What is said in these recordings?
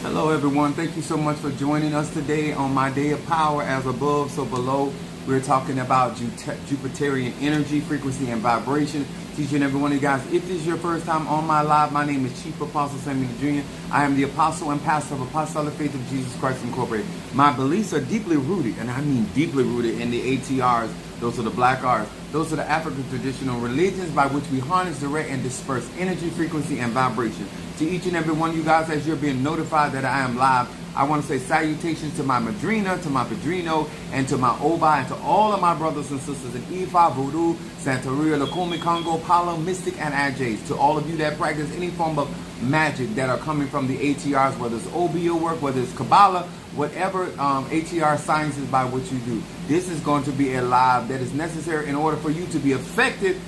Hello, everyone. Thank you so much for joining us today on my day of power. As above, so below. We're talking about Jupiterian energy, frequency, and vibration. Teaching every one of you guys. If this is your first time on my live, my name is Chief Apostle Samuel Jr. I am the apostle and pastor of Apostolic Faith of Jesus Christ Incorporated. My beliefs are deeply rooted, and I mean deeply rooted, in the ATRs. Those are the black arts. Those are the African traditional religions by which we harness, direct, and disperse energy, frequency, and vibration. To each and every one of you guys, as you're being notified that I am live, I want to say salutations to my Madrina, to my Padrino, and to my Oba, and to all of my brothers and sisters in Ifa, Voodoo, Santeria, Lukumi, Congo, Palo, Mystic, and Ajay. To all of you that practice any form of magic that are coming from the ATRs, whether it's OBO work, whether it's Kabbalah, whatever ATR sciences by which you do. This is going to be a live that is necessary in order for you to be effective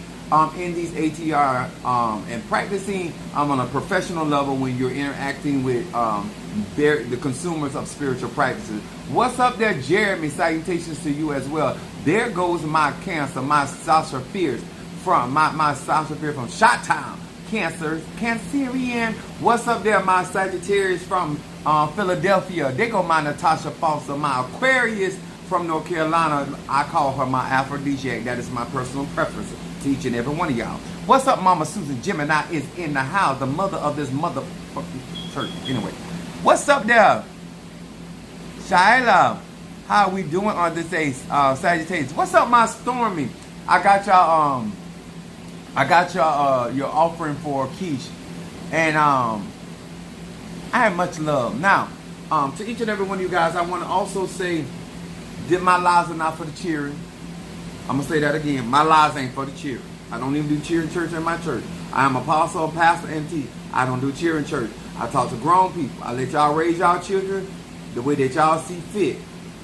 in these ATR and practicing on a professional level when you're interacting with the consumers of spiritual practices. What's up there, Jeremy? Salutations to you as well. There goes my Cancer, my Sasha Fierce from my Sasha Fierce from Shot-Town, Cancerian. What's up there, my Sagittarius from Philadelphia? There go my Natasha Foster, my Aquarius from North Carolina. I call her my aphrodisiac. That is my personal preference to each and every one of y'all. What's up, Mama Susan? Gemini is in the house, the mother of this motherfucking church. Anyway, what's up there, Shyla? How are we doing on this day, Sagittarius? What's up, my Stormy? I got y'all. Your offering for Keish, and I have much love. Now, to each and every one of you guys, I want to also say that my lives are not for the cheering. I'm going to say that again. My lives ain't for the cheering. I don't even do cheering church in my church. I am apostle, pastor, and T. I don't do cheering church. I talk to grown people. I let y'all raise y'all children the way that y'all see fit.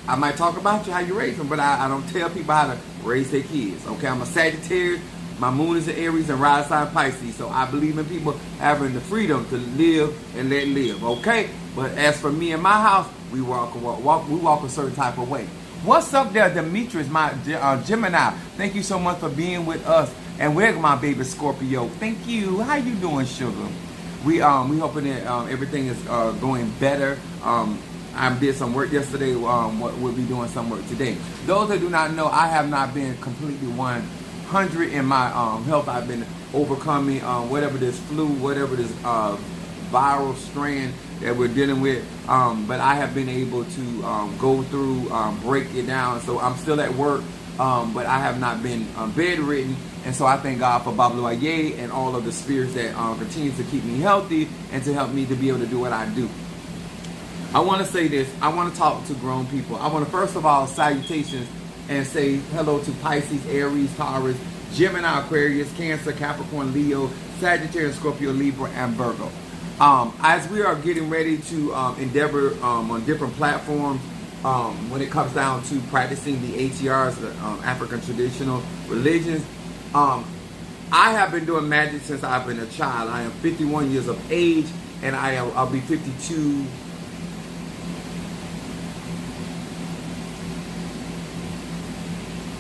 I might talk about you, how you raise them, but I don't tell people how to raise their kids. Okay, I'm a Sagittarius. My moon is in Aries and rise sign Pisces. So I believe in people having the freedom to live and let live. Okay? But as for me and my house, we walk a certain type of way. What's up there, Demetrius, my Gemini? Thank you so much for being with us. And where's my baby Scorpio? Thank you. How you doing, sugar? We hoping that everything is going better. I did some work yesterday. We'll be doing some work today. Those that do not know, I have not been completely 100 in my health. I've been overcoming whatever this flu, whatever this viral strand that we're dealing with, but I have been able to go through, break it down. So I'm still at work, but I have not been bedridden, and so I thank God for Bablu Aye and all of the spirits that continues to keep me healthy and to help me to be able to do what I do. I want to say this. I want to talk to grown people. I want to first of all salutations and say hello to Pisces, Aries, Taurus, Gemini, Aquarius, Cancer, Capricorn, Leo, Sagittarius, Scorpio, Libra, and Virgo. As we are getting ready to endeavor on different platforms when it comes down to practicing the ATRs, the African traditional religions, I have been doing magic since I've been a child. I am 51 years of age, and I'll be 52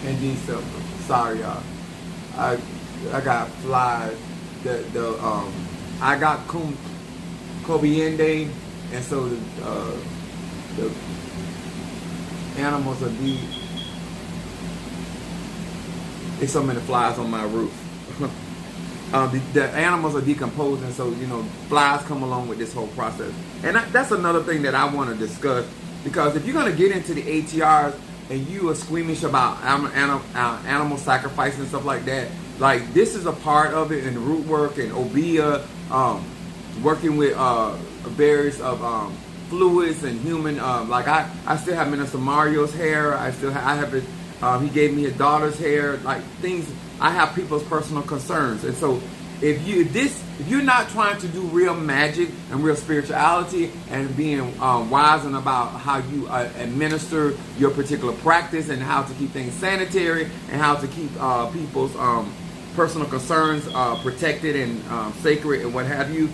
in December. Sorry, y'all. I got flies. I got Kobiende, and so the animals are there's so many flies on my roof. The animals are decomposing, so flies come along with this whole process. And that's another thing that I want to discuss, because if you're going to get into the ATRs and you are squeamish about animal sacrifice and stuff like that, like this is a part of it, and root work and Obia, working with various of fluids and human, like I still have Minister Mario's hair. I have his, he gave me his daughter's hair, like things. I have people's personal concerns, and so if you're not trying to do real magic and real spirituality and being wise and about how you administer your particular practice and how to keep things sanitary and how to keep people's personal concerns protected and sacred and what have you,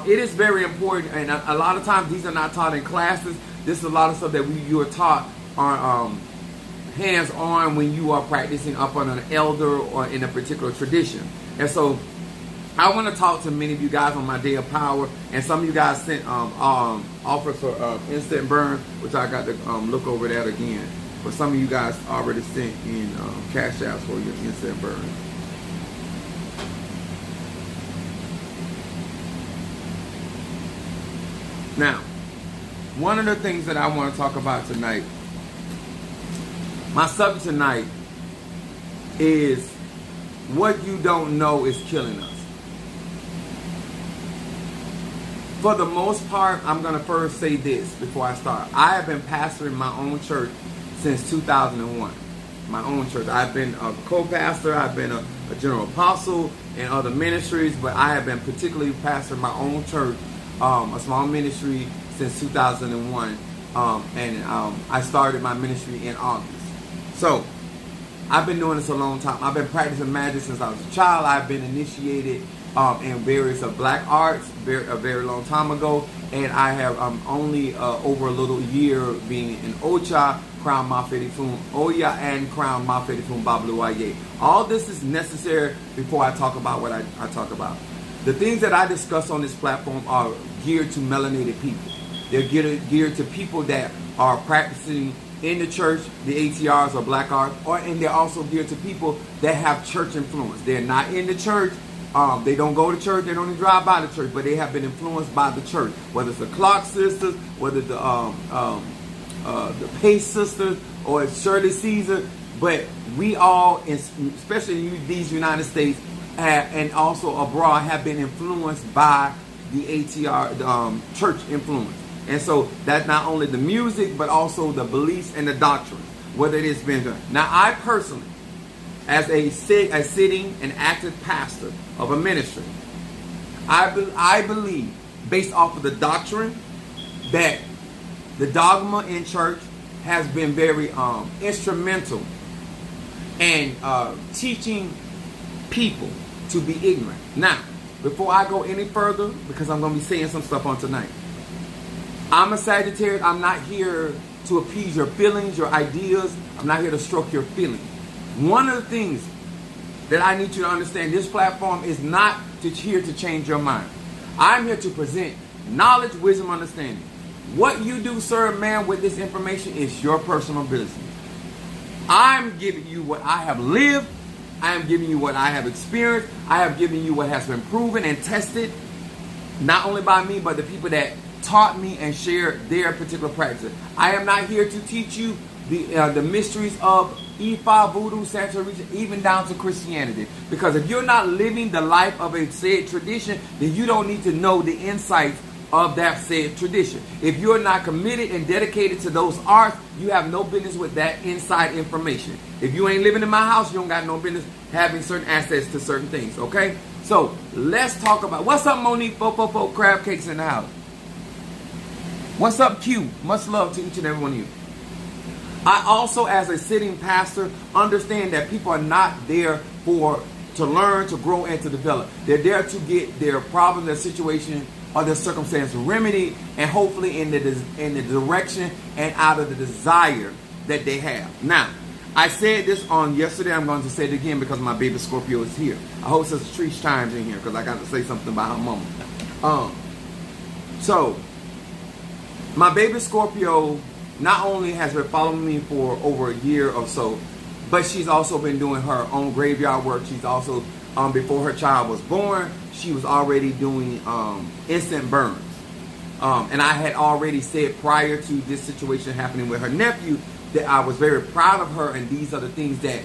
it is very important. And a lot of times these are not taught in classes. This is a lot of stuff that you are taught on hands-on when you are practicing up on an elder or in a particular tradition. And so I want to talk to many of you guys on my day of power, and some of you guys sent offers for instant burn, which I got to look over that again. But some of you guys already sent in cash apps for your instant burn. Now, one of the things that I want to talk about tonight, my subject tonight is what you don't know is killing us. For the most part, I'm going to first say this before I start. I have been pastoring my own church since 2001. My own church. I've been a co-pastor, I've been a general apostle in other ministries, but I have been particularly pastoring my own church, a small ministry, since 2001. I started my ministry in August. So, I've been doing this a long time. I've been practicing magic since I was a child. I've been initiated in various black arts a very long time ago, and I have only over a little year being in Ocha, Crown Mafedi Fun Oya, and Crown Mafedi Fun Babluaye. All this is necessary before I talk about what I talk about. The things that I discuss on this platform are geared to melanated people. They're geared to people that are practicing in the church, the ATRs or black art, and they're also geared to people that have church influence. They're not in the church. They don't go to church. They don't even drive by the church, but they have been influenced by the church. Whether it's the Clark sisters, whether the Pace sisters, or it's Shirley Caesar, but we all, especially in these United States and also abroad, have been influenced by the ATR, church influence. And so that's not only the music, but also the beliefs and the doctrine, whether it has been done. Now, I personally, as a sitting and active pastor of a ministry, I believe, based off of the doctrine, that the dogma in church has been very instrumental in teaching people to be ignorant. Now, before I go any further, because I'm going to be saying some stuff on tonight, I'm a Sagittarius. I'm not here to appease your feelings, your ideas. I'm not here to stroke your feelings. One of the things that I need you to understand, this platform is not here to change your mind. I'm here to present knowledge, wisdom, understanding. What you do, sir, man, with this information is your personal business. I'm giving you what I have lived. I am giving you what I have experienced. I have given you what has been proven and tested, not only by me, but the people that taught me and shared their particular practice. I am not here to teach you the mysteries of Ifa, Voodoo, Santeria, even down to Christianity. Because if you're not living the life of a said tradition, then you don't need to know the insights of that said tradition. If you're not committed and dedicated to those arts, you have no business with that inside information. If you ain't living in my house, you don't got no business having certain access to certain things, okay? So, let's talk about, what's up, Monique? Fo crab cakes in the house. What's up, Q? Much love to each and every one of you. I also, as a sitting pastor, understand that people are not there to learn, to grow, and to develop. They're there to get their problem, their situation, or their circumstance remedied, and hopefully in the direction and out of the desire that they have. Now, I said this on yesterday. I'm going to say it again because my baby Scorpio is here. I hope Sister Trish chimes in here because I got to say something about her mama. So, my baby Scorpio not only has been following me for over a year or so, but she's also been doing her own graveyard work. She's also, before her child was born, she was already doing instant burns. And I had already said prior to this situation happening with her nephew that I was very proud of her, and these are the things that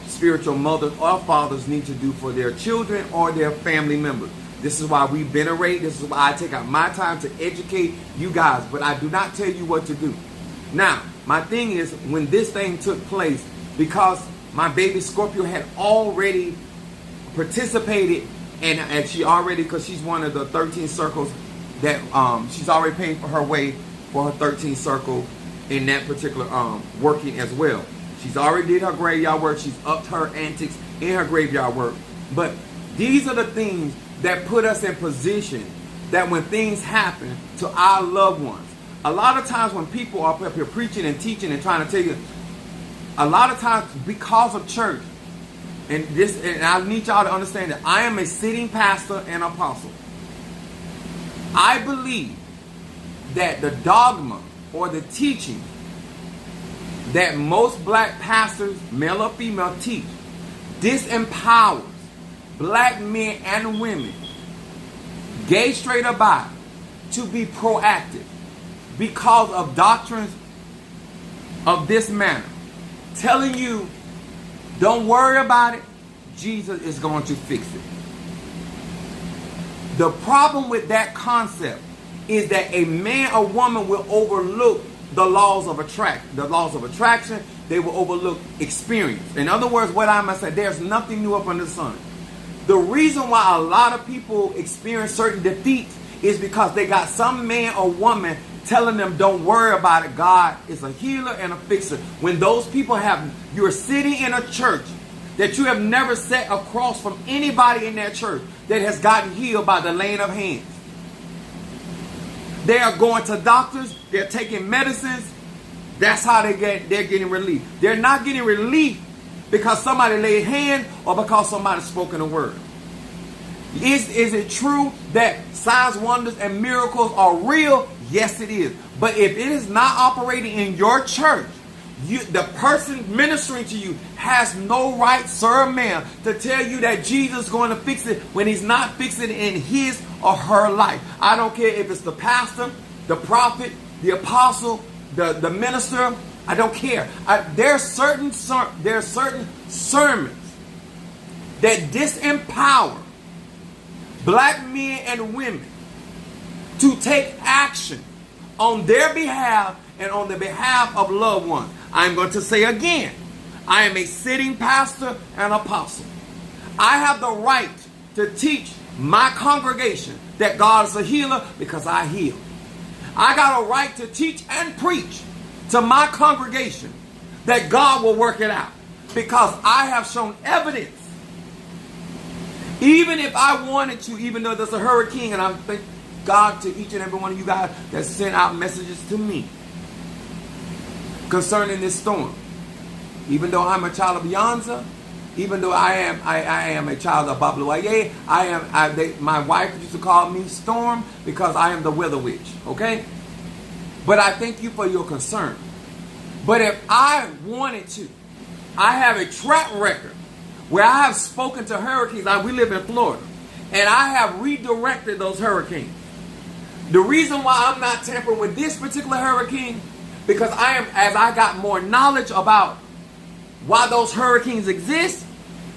spiritual mothers or fathers need to do for their children or their family members. This is why we venerate. This is why I take out my time to educate you guys. But I do not tell you what to do. Now, my thing is, when this thing took place, because my baby Scorpio had already participated, and she already, because she's one of the 13 circles that she's already paying for her way for her 13th circle in that particular working as well. She's already did her graveyard work. She's upped her antics in her graveyard work. But these are the things that put us in position that when things happen to our loved ones, a lot of times when people are up here preaching and teaching and trying to tell you, a lot of times because of church, and I need y'all to understand that I am a sitting pastor and apostle. I believe that the dogma or the teaching that most black pastors, male or female, teach disempowers black men and women, gay, straight, or bi, to be proactive because of doctrines of this manner, telling you, don't worry about it, Jesus is going to fix it. The problem with that concept is that a man or woman will overlook the laws of attraction. They will overlook experience. In other words, what I'm going to say, there's nothing new up under the sun. The reason why a lot of people experience certain defeats is because they got some man or woman telling them, don't worry about it, God is a healer and a fixer. When those people you're sitting in a church that you have never sat across from anybody in that church that has gotten healed by the laying of hands. They are going to doctors, they're taking medicines. That's how they're getting relief. They're not getting relief because somebody laid hand or because somebody spoken a word. Is it true that signs, wonders, and miracles are real? Yes, it is. But if it is not operating in your church, the person ministering to you has no right, sir or ma'am, to tell you that Jesus is going to fix it when he's not fixing it in his or her life. I don't care if it's the pastor, the prophet, the apostle, the minister. I don't care. There are certain sermons that disempower black men and women to take action on their behalf and on the behalf of loved ones. I'm going to say again, I am a sitting pastor and apostle. I have the right to teach my congregation that God is a healer because I heal. I got a right to teach and preach to my congregation that God will work it out because I have shown evidence. Even if I wanted to, even though there's a hurricane, and I thank God to each and every one of you guys that sent out messages to me concerning this storm. Even though I'm a child of Beyonce, even though I am a child of Babluaye, my wife used to call me Storm because I am the weather witch, okay? But I thank you for your concern. But if I wanted to, I have a track record where I have spoken to hurricanes. We live in Florida, and I have redirected those hurricanes. The reason why I'm not tampering with this particular hurricane, because as I got more knowledge about why those hurricanes exist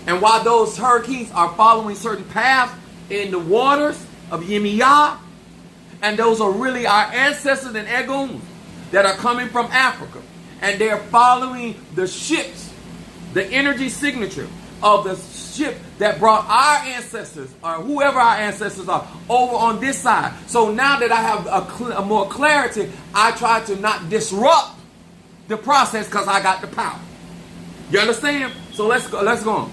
and why those hurricanes are following certain paths in the waters of Yemiyah, and those are really our ancestors and Eguns that are coming from Africa, and they're following the ships, the energy signature of the ship that brought our ancestors, or whoever our ancestors are, over on this side. So now that I have a more clarity, I try to not disrupt the process because I got the power. You understand? So let's go on.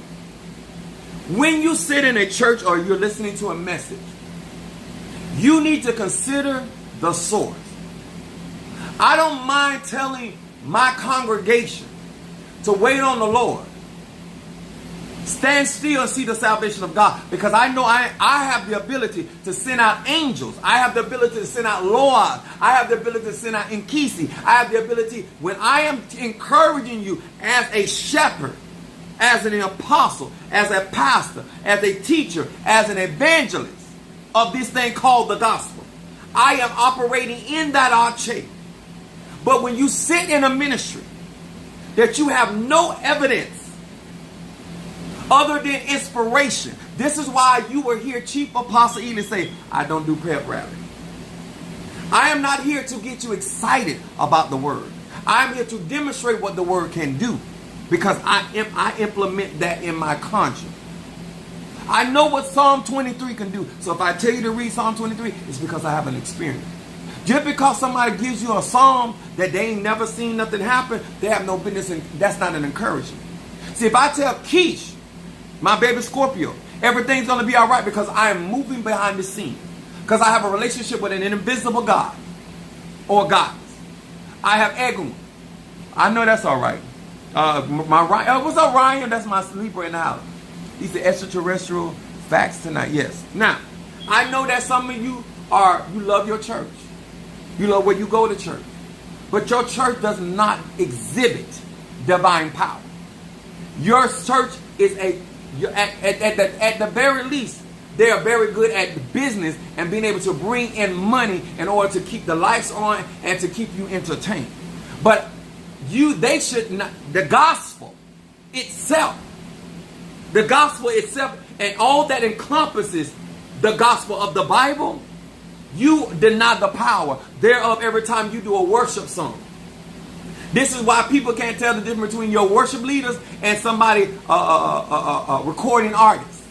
When you sit in a church or you're listening to a message, you need to consider the source. I don't mind telling my congregation to wait on the Lord. Stand still and see the salvation of God. Because I know I have the ability to send out angels. I have the ability to send out Loas. I have the ability to send out Nkisi. I have the ability, when I am encouraging you as a shepherd, as an apostle, as a pastor, as a teacher, as an evangelist of this thing called the gospel, I am operating in that arche. But when you sit in a ministry that you have no evidence other than inspiration. This is why you will hear Chief Apostle Ely say, I don't do pep rally. I am not here to get you excited about the word. I'm here to demonstrate what the word can do because I implement that in my conscience. I know what Psalm 23 can do. So if I tell you to read Psalm 23, it's because I have an experience. Just because somebody gives you a psalm that they ain't never seen nothing happen, they have no business, and that's not an encouragement. See, if I tell Keish, my baby Scorpio, everything's going to be all right because I am moving behind the scene. Because I have a relationship with an invisible God or goddess. I have Egun. I know that's all right. What's up, Ryan? That's my sleeper in the house. He said extraterrestrial facts tonight. Yes. Now, I know that some of you love your church. You love where you go to church. But your church does not exhibit divine power. Your church is at the very least, they are very good at business and being able to bring in money in order to keep the lights on and to keep you entertained. But they should not, the gospel itself and all that encompasses the gospel of the Bible, you deny the power thereof every time you do a worship song. This is why people can't tell the difference between your worship leaders and somebody recording artist.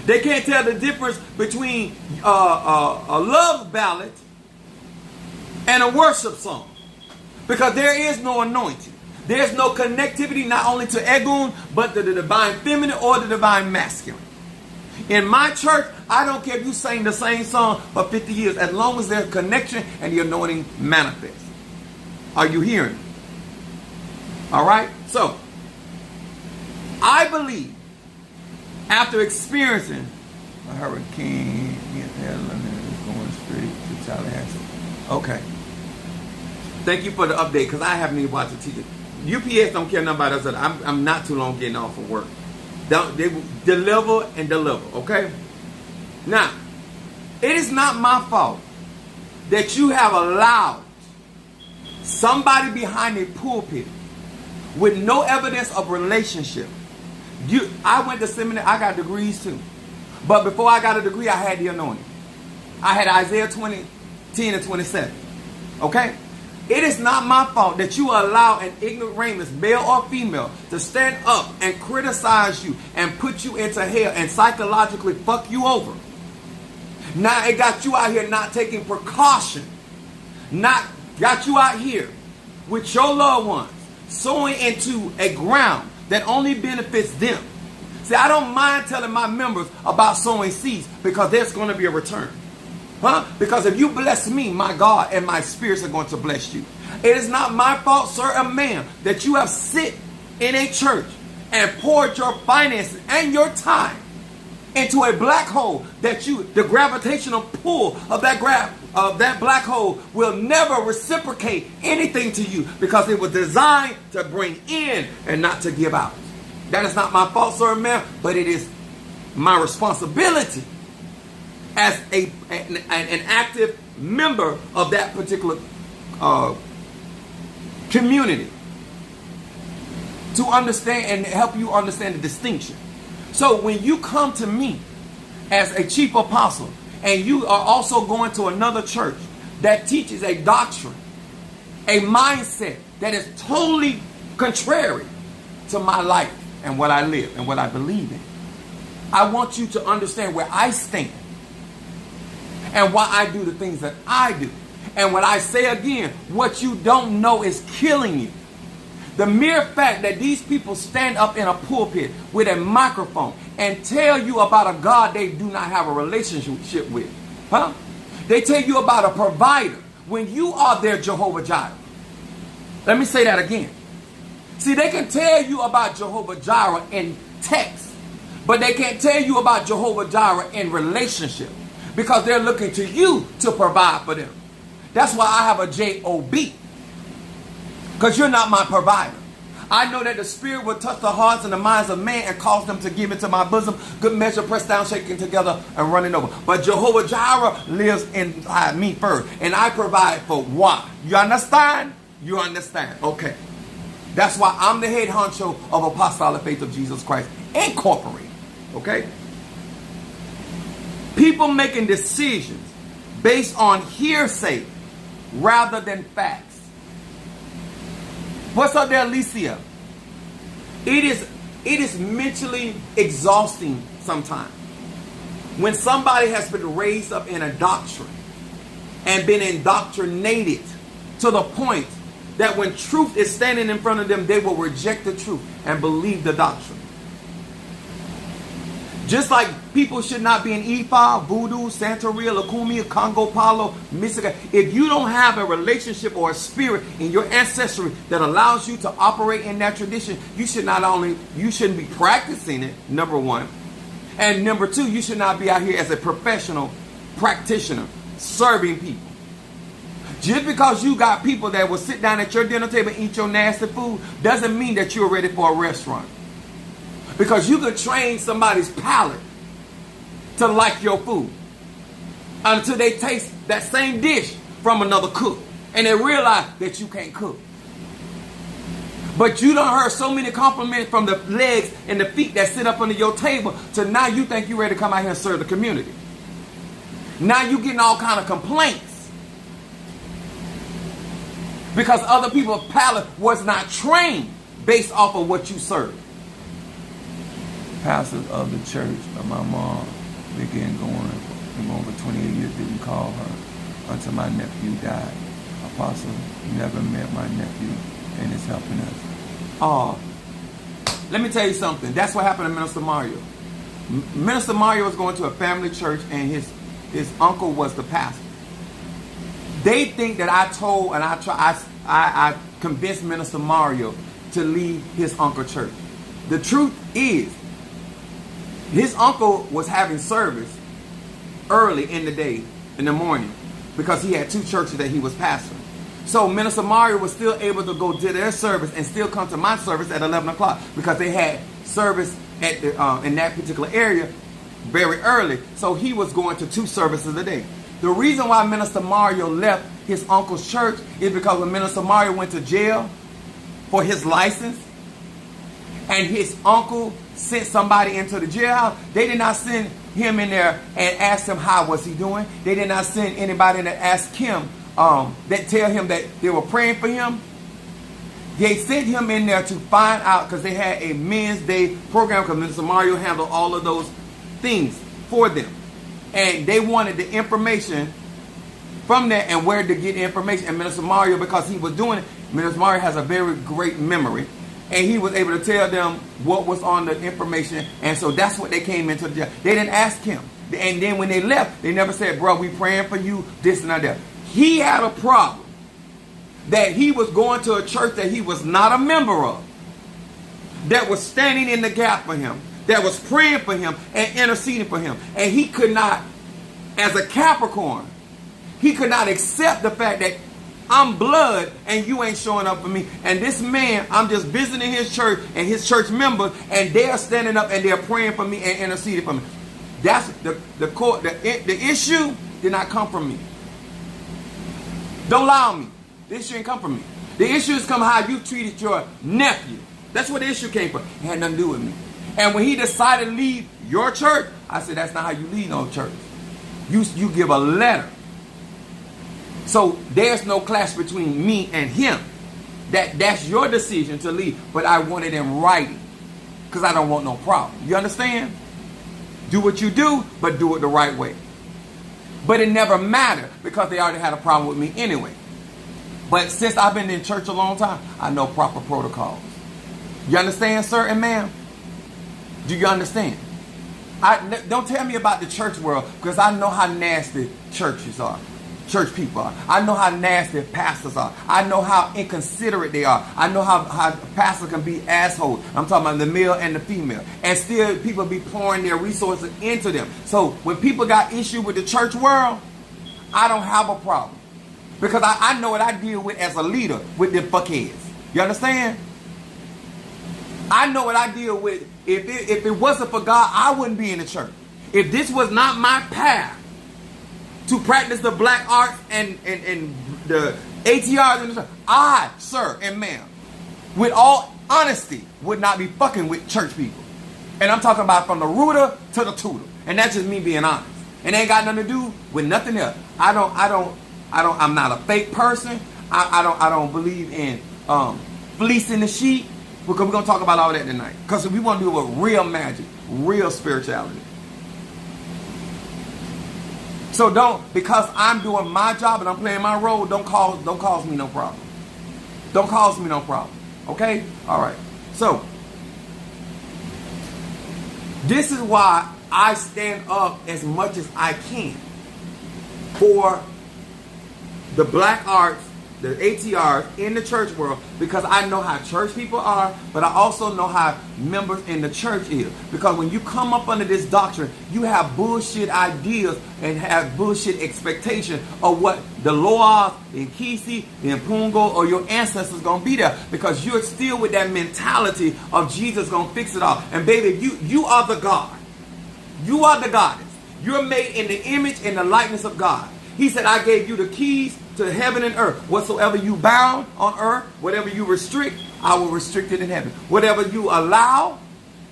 They can't tell the difference between a love ballad and a worship song, because there is no anointing. There's no connectivity not only to Egun, but to the divine feminine or the divine masculine. In my church, I don't care if you sing the same song for 50 years, as long as there's connection and the anointing manifests. Are you hearing me? All right? So, I believe, after experiencing a hurricane going straight to Tallahassee. Okay. Thank you for the update, because I haven't even watched the TV. UPS don't care nothing about us. I'm not too long getting off of work. They deliver and deliver, okay? Now, it is not my fault that you have allowed somebody behind a pulpit with no evidence of relationship. I went to seminary, I got degrees too. But before I got a degree, I had the anointing. I had Isaiah 20:10 and 27. Okay? It is not my fault that you allow an ignoramus, male or female, to stand up and criticize you and put you into hell and psychologically fuck you over. Now it got you out here not taking precaution. Got you out here with your loved ones sowing into a ground that only benefits them. See, I don't mind telling my members about sowing seeds, because there's going to be a return. Because if you bless me, my God and my spirits are going to bless you. It is not my fault, sir and ma'am, that you have sit in a church and poured your finances and your time into a black hole that the gravitational pull of that black hole will never reciprocate anything to you, because it was designed to bring in and not to give out. That is not my fault, sir and ma'am, but it is my responsibility as an active member of that particular community to understand and help you understand the distinction. So when you come to me as a chief apostle and you are also going to another church that teaches a doctrine, a mindset that is totally contrary to my life and what I live and what I believe in, I want you to understand where I stand and why I do the things that I do. And when I say again, what you don't know is killing you. The mere fact that these people stand up in a pulpit with a microphone and tell you about a God they do not have a relationship with. They tell you about a provider when you are their Jehovah Jireh. Let me say that again. See, they can tell you about Jehovah Jireh in text, but they can't tell you about Jehovah Jireh in relationship, because they're looking to you to provide for them. That's why I have a J-O-B, because you're not my provider. I know that the Spirit will touch the hearts and the minds of man and cause them to give into my bosom, good measure, pressed down, shaken together, and running over. But Jehovah Jireh lives inside me first, and I provide for why. You understand? You understand? Okay. That's why I'm the head honcho of Apostolic Faith of Jesus Christ Incorporated. Okay? People making decisions based on hearsay rather than facts. What's up there, Alicia? It is mentally exhausting sometimes when somebody has been raised up in a doctrine and been indoctrinated to the point that when truth is standing in front of them, they will reject the truth and believe the doctrine. Just like people should not be in Ifa, Voodoo, Santeria, Lukumi, Congo, Palo, Mystica. If you don't have a relationship or a spirit in your ancestry that allows you to operate in that tradition, you shouldn't be practicing it, number one. And number two, you should not be out here as a professional practitioner serving people. Just because you got people that will sit down at your dinner table and eat your nasty food doesn't mean that you're ready for a restaurant. Because you could train somebody's palate to like your food until they taste that same dish from another cook and they realize that you can't cook. But you done heard so many compliments from the legs and the feet that sit up under your table to now you think you're ready to come out here and serve the community. Now you getting all kind of complaints because other people's palate was not trained based off of what you serve. Pastors of the church of my mom began going over 28 years, didn't call her until my nephew died. Apostle never met my nephew and is helping us. Oh, let me tell you something. That's what happened to Minister Mario. Minister Mario was going to a family church and his uncle was the pastor. They think that I told and I convinced Minister Mario to leave his uncle church. The truth is, his uncle was having service early in the day, in the morning, because he had two churches that he was pastoring. So Minister Mario was still able to go to their service and still come to my service at 11 o'clock because they had service at in that particular area very early. So he was going to two services a day. The reason why Minister Mario left his uncle's church is because when Minister Mario went to jail for his license and his uncle sent somebody into the jailhouse, they did not send him in there and ask him how was he doing. They did not send anybody that asked him, that tell him that they were praying for him. They sent him in there to find out because they had a men's day program because Minister Mario handled all of those things for them. And they wanted the information from there and where to get information. And Minister Mario, because he was doing it, Minister Mario has a very great memory. And he was able to tell them what was on the information. And so that's what they came into the jail. They didn't ask him. And then when they left, they never said, bro, we praying for you, this and that. He had a problem that he was going to a church that he was not a member of, that was standing in the gap for him, that was praying for him and interceding for him. And he could not, as a Capricorn, he could not accept the fact that I'm blood and you ain't showing up for me. And this man, I'm just visiting his church and his church members, and they're standing up and they're praying for me and interceding for me. That's the issue did not come from me. Don't lie on me. The issue didn't come from me. The issue is come how you treated your nephew. That's where the issue came from. It had nothing to do with me. And when he decided to leave your church, I said, that's not how you leave no church. You give a letter. So there's no clash between me and him. That's your decision to leave. But I want it in writing because I don't want no problem. You understand? Do what you do, but do it the right way. But it never mattered because they already had a problem with me anyway. But since I've been in church a long time, I know proper protocols. You understand, sir and ma'am? Do you understand? Don't tell me about the church world because I know how nasty churches are. Church people are. I know how nasty pastors are. I know how inconsiderate they are. I know how pastors can be assholes. I'm talking about the male and the female. And still people be pouring their resources into them. So when people got issue with the church world, I don't have a problem. Because I know what I deal with as a leader with them fuckheads. You understand? I know what I deal with. If it wasn't for God, I wouldn't be in the church. If this was not my path to practice the black arts and the ATRs in the church, I, sir and ma'am, with all honesty, would not be fucking with church people. And I'm talking about from the rooter to the tutor. And that's just me being honest. And it ain't got nothing to do with nothing else. I'm not a fake person. I don't believe in fleecing the sheep. Because we're going to talk about all that tonight. Because we want to do it with real magic, real spirituality. So because I'm doing my job and I'm playing my role, don't cause me no problem. Don't cause me no problem. Okay? All right. So, this is why I stand up as much as I can for the black arts, the ATRs in the church world, because I know how church people are, but I also know how members in the church is. Because when you come up under this doctrine, you have bullshit ideas and have bullshit expectation of what the Loas, the Nkisi, the Mpungo, or your ancestors going to be there. Because you're still with that mentality of Jesus going to fix it all. And baby, you are the God. You are the goddess. You're made in the image and the likeness of God. He said, I gave you the keys to heaven and earth. Whatsoever you bound on earth, whatever you restrict, I will restrict it in heaven. Whatever you allow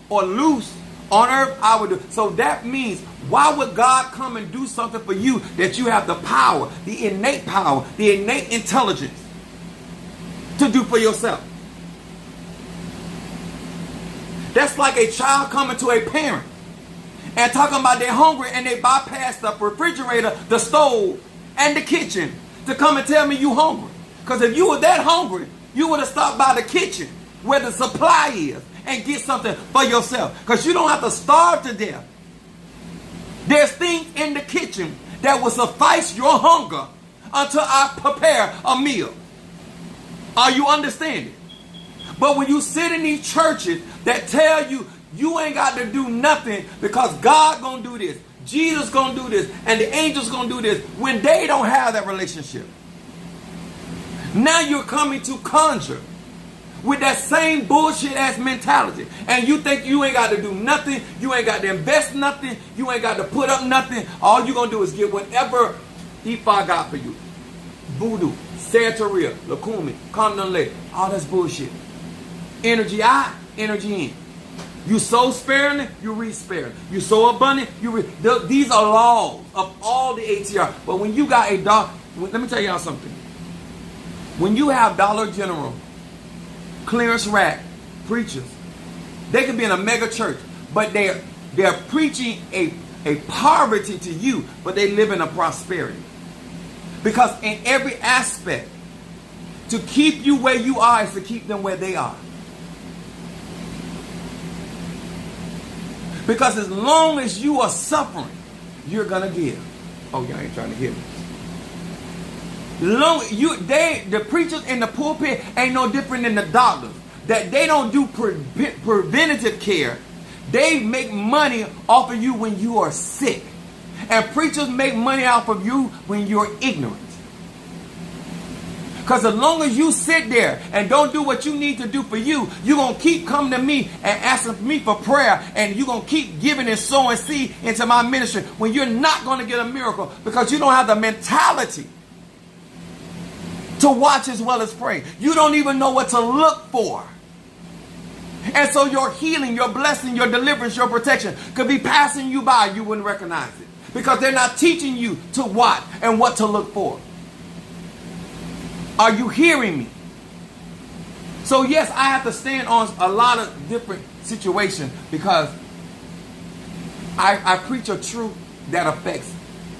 or loose on earth, I will do. So that means, why would God come and do something for you that you have the power, the innate intelligence to do for yourself? That's like a child coming to a parent and talking about they're hungry and they bypass the refrigerator, the stove, and the kitchen to come and tell me you hungry. Because if you were that hungry, you would have stopped by the kitchen where the supply is and get something for yourself. Because you don't have to starve to death. There's things in the kitchen that will suffice your hunger until I prepare a meal. Are you understanding? But when you sit in these churches that tell you you ain't got to do nothing because God gonna do this, Jesus gonna do this, and the angels gonna do this, when they don't have that relationship. Now you're coming to conjure with that same bullshit ass mentality, and you think you ain't got to do nothing, you ain't got to invest nothing, you ain't got to put up nothing. All you gonna do is get whatever Ifa got for you. Voodoo, Santeria, Lukumi, Kondole, all that's bullshit. Energy out, energy in. You sow sparingly, you reap sparingly. You sow abundant, you reap. These are laws of all the ATR. But when you got a dollar, let me tell y'all something. When you have Dollar General, clearance rack preachers, they can be in a mega church, but they're preaching a poverty to you, but they live in a prosperity. Because in every aspect, to keep you where you are is to keep them where they are. Because as long as you are suffering, you're gonna give. Oh, y'all ain't trying to hear me. The preachers in the pulpit ain't no different than the doctors. That they don't do preventative care. They make money off of you when you are sick. And preachers make money off of you when you're ignorant. Because as long as you sit there and don't do what you need to do for you, you're going to keep coming to me and asking me for prayer. And you're going to keep giving and sowing seed into my ministry when you're not going to get a miracle because you don't have the mentality to watch as well as pray. You don't even know what to look for. And so your healing, your blessing, your deliverance, your protection could be passing you by. You wouldn't recognize it because they're not teaching you to what and what to look for. Are you hearing me? So yes, I have to stand on a lot of different situations because I preach a truth that affects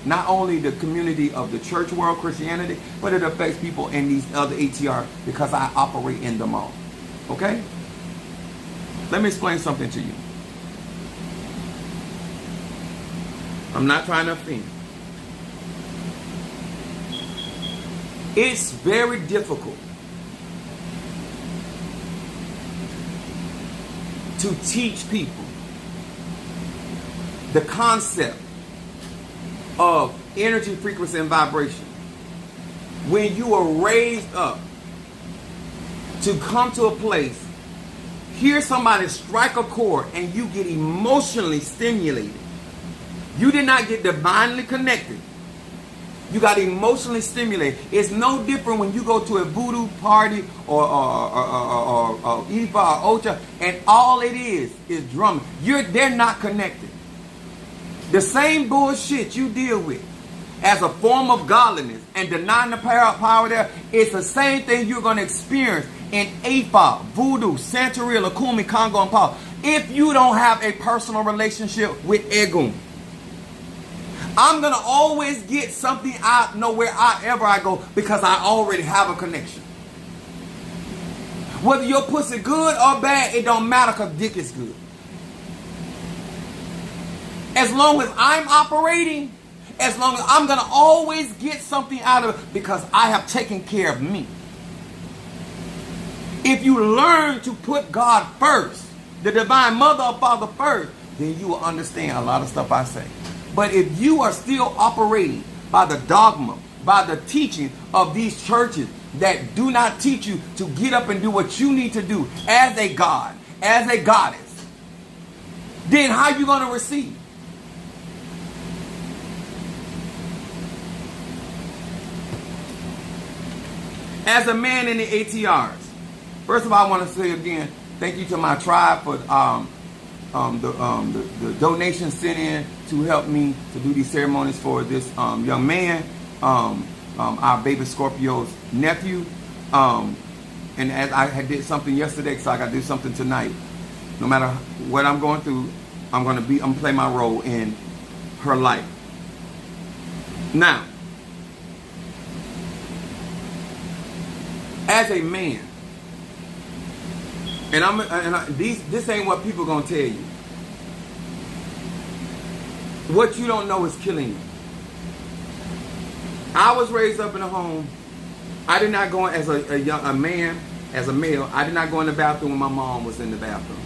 not only the community of the church world, Christianity, but it affects people in these other ATR because I operate in them all. Okay? Let me explain something to you. I'm not trying to offend. It's very difficult to teach people the concept of energy, frequency, and vibration when you are raised up to come to a place, hear somebody strike a chord, and you get emotionally stimulated. You did not get divinely connected. You got emotionally stimulated. It's no different when you go to a voodoo party or Ifa or Ocha, and all it is drumming. They're not connected. The same bullshit you deal with as a form of godliness and denying the power there, it's the same thing you're going to experience in Ifa, voodoo, Santeria, Lukumi, Congo, and Paul. If you don't have a personal relationship with Egun, I'm going to always get something out nowhere ever I go because I already have a connection. Whether your pussy good or bad, it don't matter because dick is good. As long as I'm operating, as long as I'm going to always get something out of it because I have taken care of me. If you learn to put God first, the divine mother or father first, then you will understand a lot of stuff I say. But if you are still operating by the dogma, by the teaching of these churches that do not teach you to get up and do what you need to do as a God, as a goddess, then how are you going to receive? As a man in the ATRs, first of all, I want to say again, thank you to my tribe for the donations sent in to help me to do these ceremonies for this young man, our baby Scorpio's nephew. And as I had did something yesterday, so I got to do something tonight. No matter what I'm going through, I'm gonna play my role in her life. Now, as a man, this ain't what people gonna tell you. What you don't know is killing you. I was raised up in a home. I did not go as a man, as a male. I did not go in the bathroom when my mom was in the bathroom.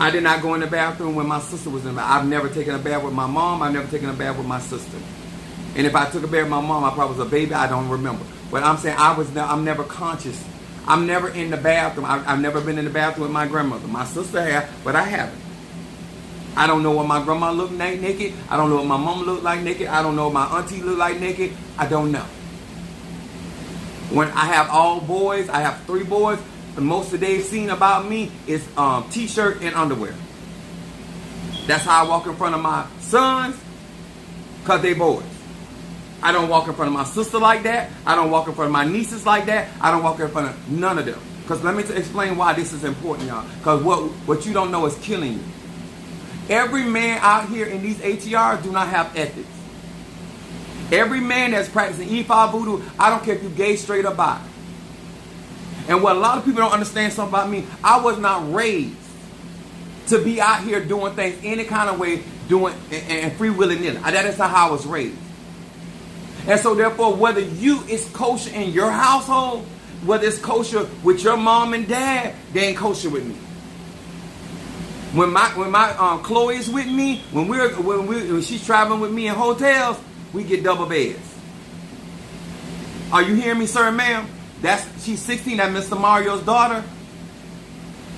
I did not go in the bathroom when my sister was in the bathroom. I've never taken a bath with my mom. I've never taken a bath with my sister. And if I took a bath with my mom, I probably was a baby. I don't remember. But I'm saying I'm never conscious. I'm never in the bathroom. I've never been in the bathroom with my grandmother. My sister has, but I haven't. I don't know what my grandma looked like naked. I don't know what my mom looked like naked. I don't know what my auntie looked like naked. I don't know. When I have all boys, I have 3 boys. And most of they've seen about me is t-shirt and underwear. That's how I walk in front of my sons, because they boys. I don't walk in front of my sister like that. I don't walk in front of my nieces like that. I don't walk in front of none of them. Because let me explain why this is important, y'all. Because what you don't know is killing you. Every man out here in these ATRs do not have ethics. Every man that's practicing Ifa voodoo, I don't care if you gay, straight, or bi. And what a lot of people don't understand something about me, I was not raised to be out here doing things any kind of way, doing and free willy-nilly. That is not how I was raised. And so therefore, whether it's kosher in your household, whether it's kosher with your mom and dad, they ain't kosher with me. When my Chloe is with me, when she's traveling with me in hotels, we get double beds. Are you hearing me, sir and ma'am? She's 16. That's Mr. Mario's daughter.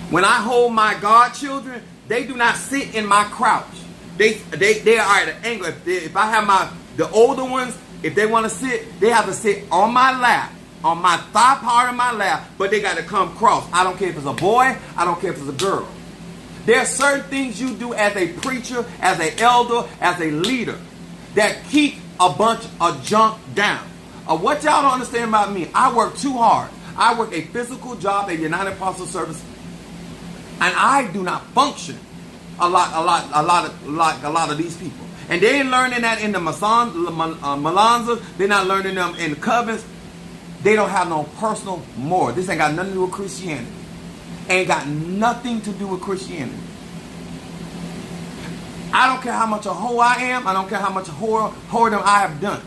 When I hold my godchildren, they do not sit in my crouch. They are at an angle. If I have the older ones, if they want to sit, they have to sit on my lap, on my thigh part of my lap, but they got to come cross. I don't care if it's a boy. I don't care if it's a girl. There are certain things you do as a preacher, as an elder, as a leader that keep a bunch of junk down. What y'all don't understand about me, I work too hard. I work a physical job at United Parcel Service, and I do not function a lot of these people. And they ain't learning that in the Malanzas. They're not learning them in the Covens. They don't have no personal moral. This ain't got nothing to do with Christianity. Ain't got nothing to do with Christianity. I don't care how much a hoe I am. I don't care how much whoredom I have done.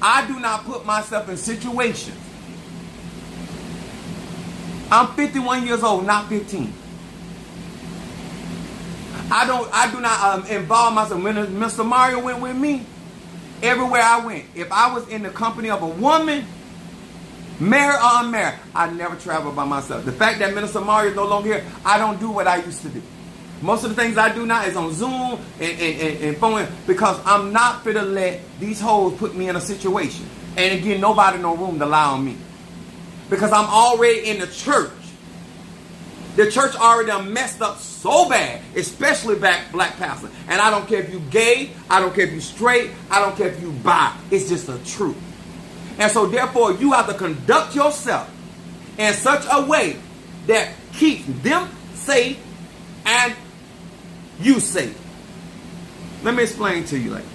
I do not put myself in situations. I'm 51 years old, not 15. I do not involve myself. When Mr. Mario went with me, everywhere I went, if I was in the company of a woman, married or unmarried, I never traveled by myself. The fact that Minister Mario is no longer here, I don't do what I used to do. Most of the things I do now is on Zoom and phone, because I'm not fit to let these hoes put me in a situation. And again, nobody no room to lie on me. Because I'm already in the church. The church already done messed up so bad, especially black pastors. And I don't care if you gay, I don't care if you straight, I don't care if you bi. It's just the truth. And so therefore, you have to conduct yourself in such a way that keeps them safe and you safe. Let me explain to you. Like,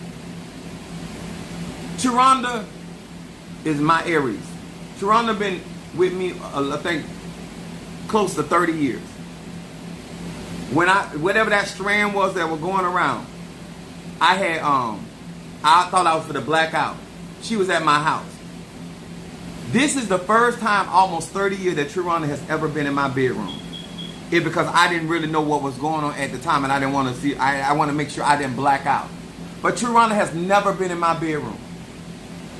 Sharonda is my Aries. Sharonda been with me, I think, close to 30 years. whatever that strand was that was going around, I thought I was for the blackout. She was at my house. This is the first time almost 30 years that Trurana has ever been in my bedroom. It's because I didn't really know what was going on at the time, and I didn't want to see. I want to make sure I didn't black out. But Trurana has never been in my bedroom.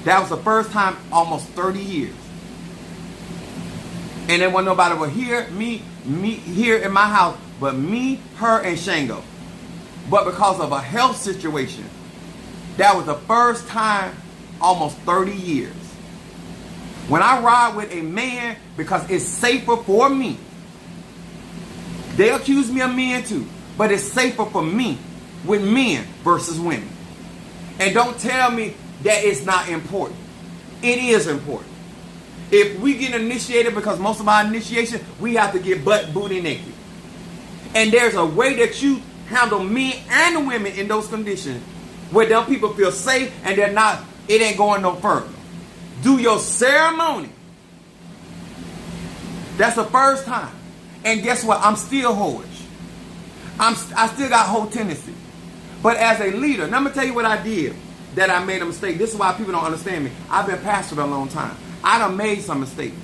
That was the first time almost 30 years. And there wasn't nobody but me here in my house, but me, her, and Shango. But because of a health situation, that was the first time almost 30 years. When I ride with a man, because it's safer for me. They accuse me of men too, but it's safer for me with men versus women. And don't tell me that it's not important. It is important. If we get initiated, because most of our initiation, we have to get butt booty naked. And there's a way that you handle men and women in those conditions where them people feel safe and they're not, it ain't going no further. Do your ceremony. That's the first time. And guess what? I'm still whorish. I still got whole tendency. But as a leader, let me tell you what I did that I made a mistake. This is why people don't understand me. I've been pastored a long time. I done made some mistakes.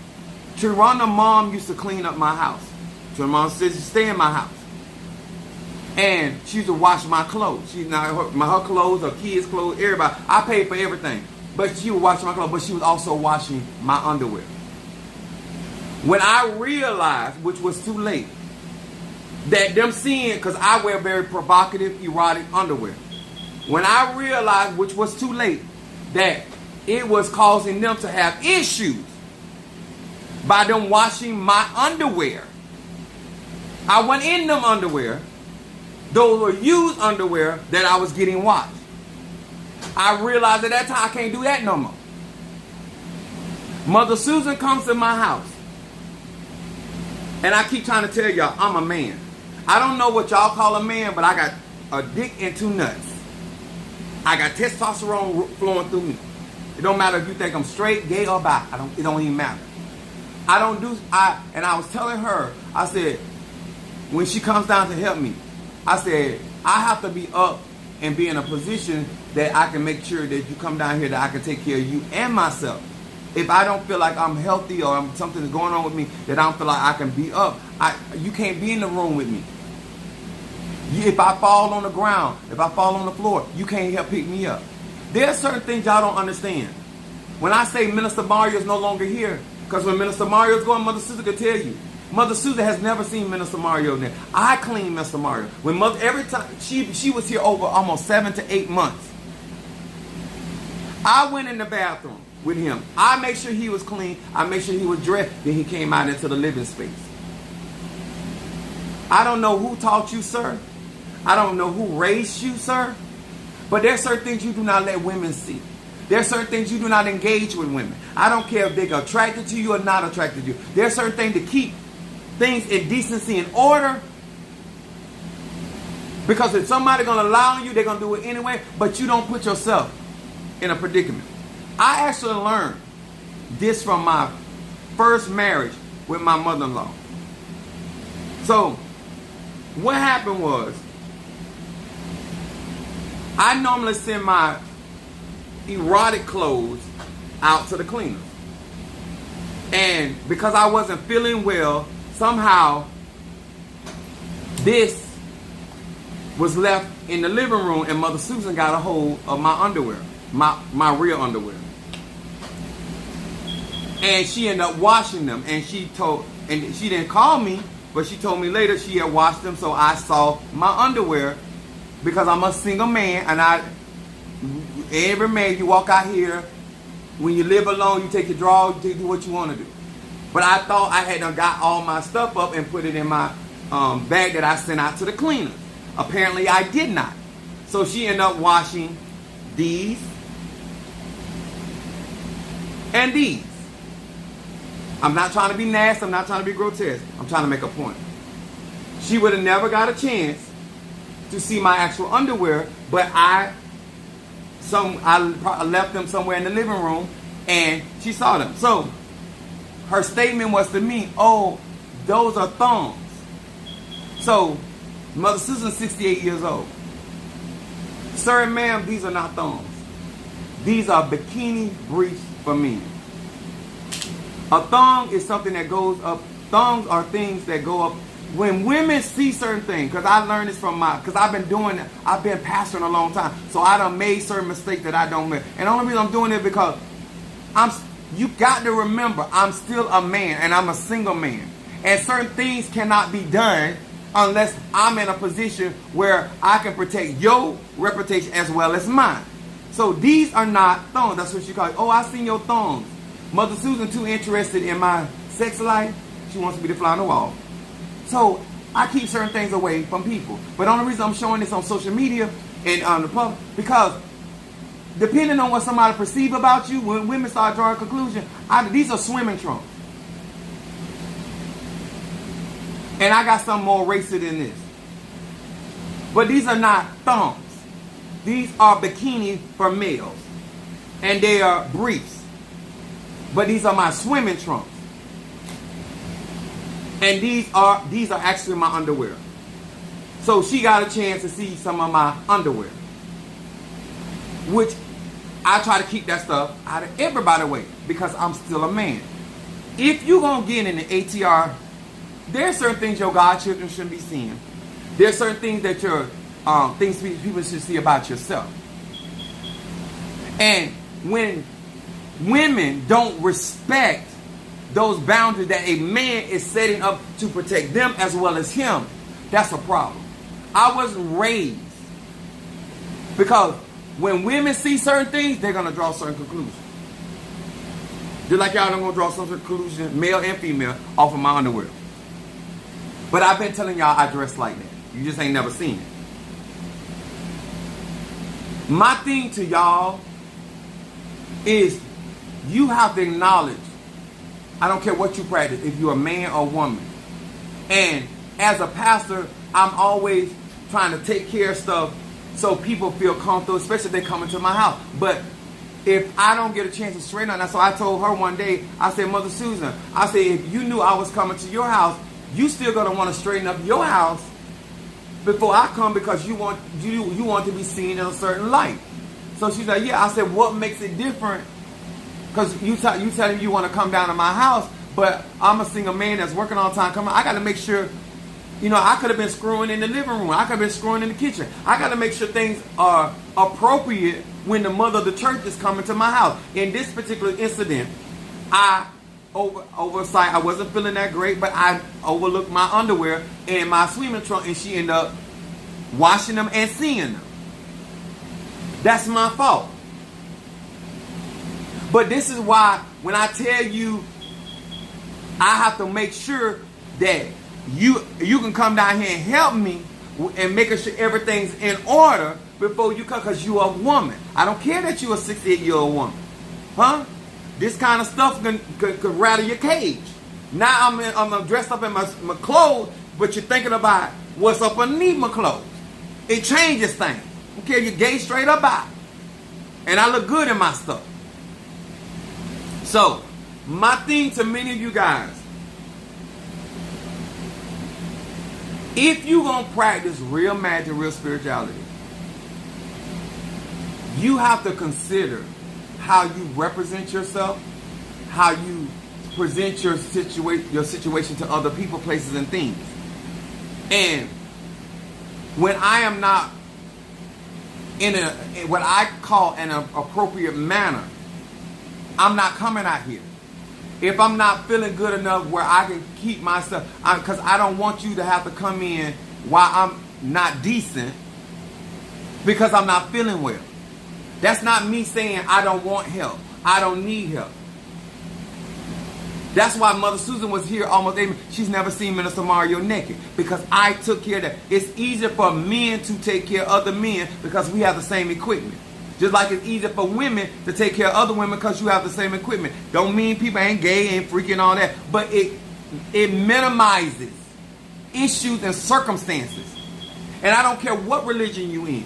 Trurana's mom used to clean up my house. Trurana's mom said she stay in my house. And she used to wash my clothes. She not her clothes, her kids' clothes, everybody. I paid for everything. But she would wash my clothes, but she was also washing my underwear. When I realized, which was too late, that them seeing, because I wear very provocative, erotic underwear. When I realized, which was too late, that it was causing them to have issues by them washing my underwear. I went in them underwear. Those were used underwear that I was getting washed. I realized at that time I can't do that no more. Mother Susan comes to my house. And I keep trying to tell y'all, I'm a man. I don't know what y'all call a man, but I got a dick and two nuts. I got testosterone flowing through me. It don't matter if you think I'm straight, gay, or bi. It don't even matter. And I was telling her, I said, when she comes down to help me, I said, I have to be up and be in a position that I can make sure that you come down here, that I can take care of you and myself. If I don't feel like I'm healthy or something's going on with me, that I don't feel like I can be up, you can't be in the room with me. If I fall on the ground, if I fall on the floor, you can't help pick me up. There are certain things y'all don't understand. When I say Minister Mario is no longer here, because when Minister Mario is going, Mother Susan could tell you. Mother Susan has never seen Minister Mario there. I clean Mr. Mario. Every time she was here over almost 7 to 8 months. I went in the bathroom with him. I made sure he was clean. I made sure he was dressed. Then he came out into the living space. I don't know who taught you, sir. I don't know who raised you, sir. But there's certain things you do not let women see. There's certain things you do not engage with women. I don't care if they're attracted to you or not attracted to you. There's certain things to keep things in decency and order. Because if somebody's going to lie on you, they're going to do it anyway. But you don't put yourself in a predicament. I actually learned this from my first marriage with my mother-in-law. So, what happened was, I normally send my erotic clothes out to the cleaners. And because I wasn't feeling well, somehow this was left in the living room and Mother Susan got a hold of my underwear, my real underwear. And she ended up washing them, and she didn't call me, but she told me later she had washed them, so I saw my underwear. Because I'm a single man, and every man, you walk out here, when you live alone, you take your drawers, you do what you want to do. But I thought I had done got all my stuff up and put it in my bag that I sent out to the cleaners. Apparently, I did not. So she ended up washing these and these. I'm not trying to be nasty. I'm not trying to be grotesque. I'm trying to make a point. She would have never got a chance to see my actual underwear, but I left them somewhere in the living room, and she saw them. So her statement was to me, "Oh, those are thongs." So Mother Susan's 68 years old. Sir and ma'am, these are not thongs. These are bikini briefs for men. A thong is something that goes up. Thongs are things that go up. When women see certain things, because I learned this from because I've been doing it, I've been pastoring a long time, so I done made certain mistakes that I don't make. And the only reason I'm doing it because you got to remember, I'm still a man and I'm a single man. And certain things cannot be done unless I'm in a position where I can protect your reputation as well as mine. So these are not thongs. That's what she calls it. Oh, I seen your thongs. Mother Susan too interested in my sex life. She wants me to fly on the wall. So I keep certain things away from people. But the only reason I'm showing this on social media and on the public, because depending on what somebody perceive about you, when women start drawing conclusions, these are swimming trunks. And I got something more racy than this. But these are not thongs. These are bikini for males. And they are briefs. But these are my swimming trunks. And these are actually my underwear. So she got a chance to see some of my underwear. Which I try to keep that stuff out of everybody's way because I'm still a man. If you're going to get in the ATR, there are certain things your godchildren shouldn't be seeing. There are certain things that things people should see about yourself. And when women don't respect those boundaries that a man is setting up to protect them as well as him, that's a problem. I wasn't raised because when women see certain things, they're going to draw certain conclusions. Just like y'all don't going to draw some conclusion, male and female, off of my underwear. But I've been telling y'all I dress like that. You just ain't never seen it. My thing to y'all is you have to acknowledge, I don't care what you practice, if you're a man or woman. And as a pastor, I'm always trying to take care of stuff so people feel comfortable, especially if they come into my house. But if I don't get a chance to straighten out, so I told her one day, I said, Mother Susan, I said, if you knew I was coming to your house, you still gonna want to straighten up your house before I come because you want to be seen in a certain light. So she's like, yeah. I said, what makes it different? Because you telling you want to come down to my house, but I'm a single man that's working all the time. I got to make sure, I could have been screwing in the living room. I could have been screwing in the kitchen. I got to make sure things are appropriate when the mother of the church is coming to my house. In this particular incident, I oversight. I wasn't feeling that great, but I overlooked my underwear in my swimming trunk, and she ended up washing them and seeing them. That's my fault. But this is why when I tell you, I have to make sure that you can come down here and help me and making sure everything's in order before you come, because you're a woman. I don't care that you're a 68-year-old woman. Huh? This kind of stuff could rattle your cage. Now I'm dressed up in my clothes, but you're thinking about what's up underneath my clothes. It changes things. Okay, you gay straight up out. And I look good in my stuff. So, my thing to many of you guys, if you're going to practice real magic, real spirituality, you have to consider how you represent yourself, how you present your situation to other people, places, and things. And when I am not in what I call an appropriate manner, I'm not coming out here. If I'm not feeling good enough where I can keep myself, because I don't want you to have to come in while I'm not decent because I'm not feeling well. That's not me saying I don't want help. I don't need help. That's why Mother Susan was here almost 8 minutes. She's never seen Minister Mario naked because I took care of that. It's easier for men to take care of other men because we have the same equipment. Just like it's easier for women to take care of other women because you have the same equipment. Don't mean people ain't gay, ain't freaky and all that. But it minimizes issues and circumstances. And I don't care what religion you in.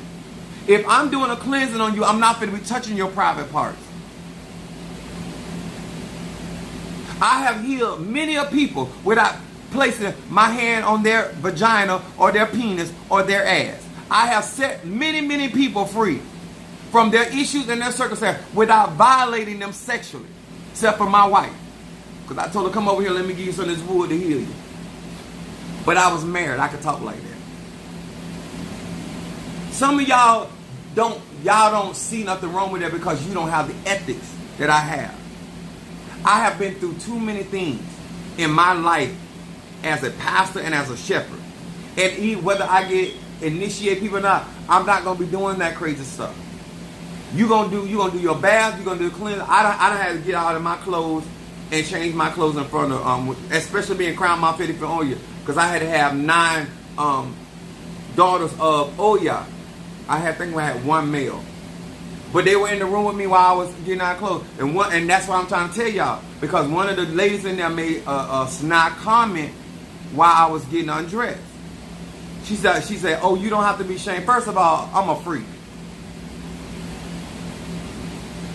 If I'm doing a cleansing on you, I'm not going to be touching your private parts. I have healed many of people without placing my hand on their vagina or their penis or their ass. I have set many, many people free from their issues and their circumstances without violating them sexually, except for my wife. Because I told her, come over here, let me give you some of this wood to heal you. But I was married. I could talk like that. Some of y'all don't see nothing wrong with that because you don't have the ethics that I have. I have been through too many things in my life as a pastor and as a shepherd. And whether I get initiate people or not, I'm not gonna be doing that crazy stuff. You gonna do your bath, you gonna do the cleaning. I don't have to get out of my clothes and change my clothes in front of especially being Crown Mount Petty for Oya, because I had to have 9 daughters of Oya. I think I had 1 male. But they were in the room with me while I was getting out of clothes. And that's what I'm trying to tell y'all. Because one of the ladies in there made a snide comment while I was getting undressed. She said, oh, you don't have to be ashamed. First of all, I'm a freak.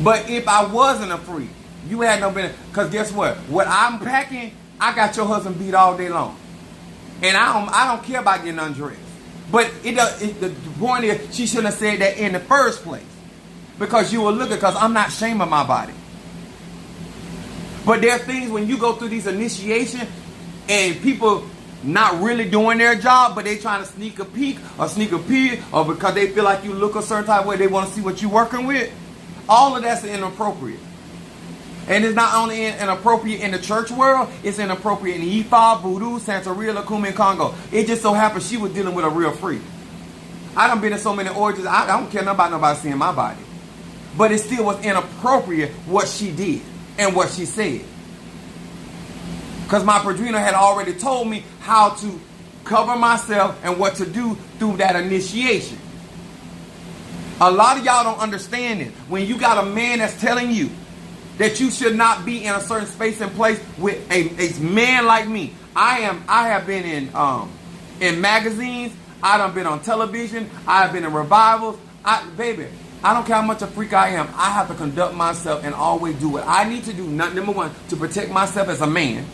But if I wasn't a freak, you had no business. Because guess what? What I'm packing, I got your husband beat all day long. And I don't care about getting undressed. But the point is, she shouldn't have said that in the first place. Because you will look at, because I'm not ashamed of my body. But there are things when you go through these initiations and people not really doing their job, but they trying to sneak a peek or because they feel like you look a certain type of way, they want to see what you're working with. All of that's inappropriate. And it's not only inappropriate in the church world, it's inappropriate in Ifa, Voodoo, Santeria, Lakumi, and Congo. It just so happened she was dealing with a real freak. I done been in so many orgies, I don't care about nobody seeing my body. But it still was inappropriate what she did and what she said. Because my Padrino had already told me how to cover myself and what to do through that initiation. A lot of y'all don't understand it. When you got a man that's telling you that you should not be in a certain space and place with a man like me. I have been in magazines. I done been on television. I have been in revivals. Baby, I don't care how much a freak I am. I have to conduct myself and always do what I need to do. Number one, to protect myself as a man.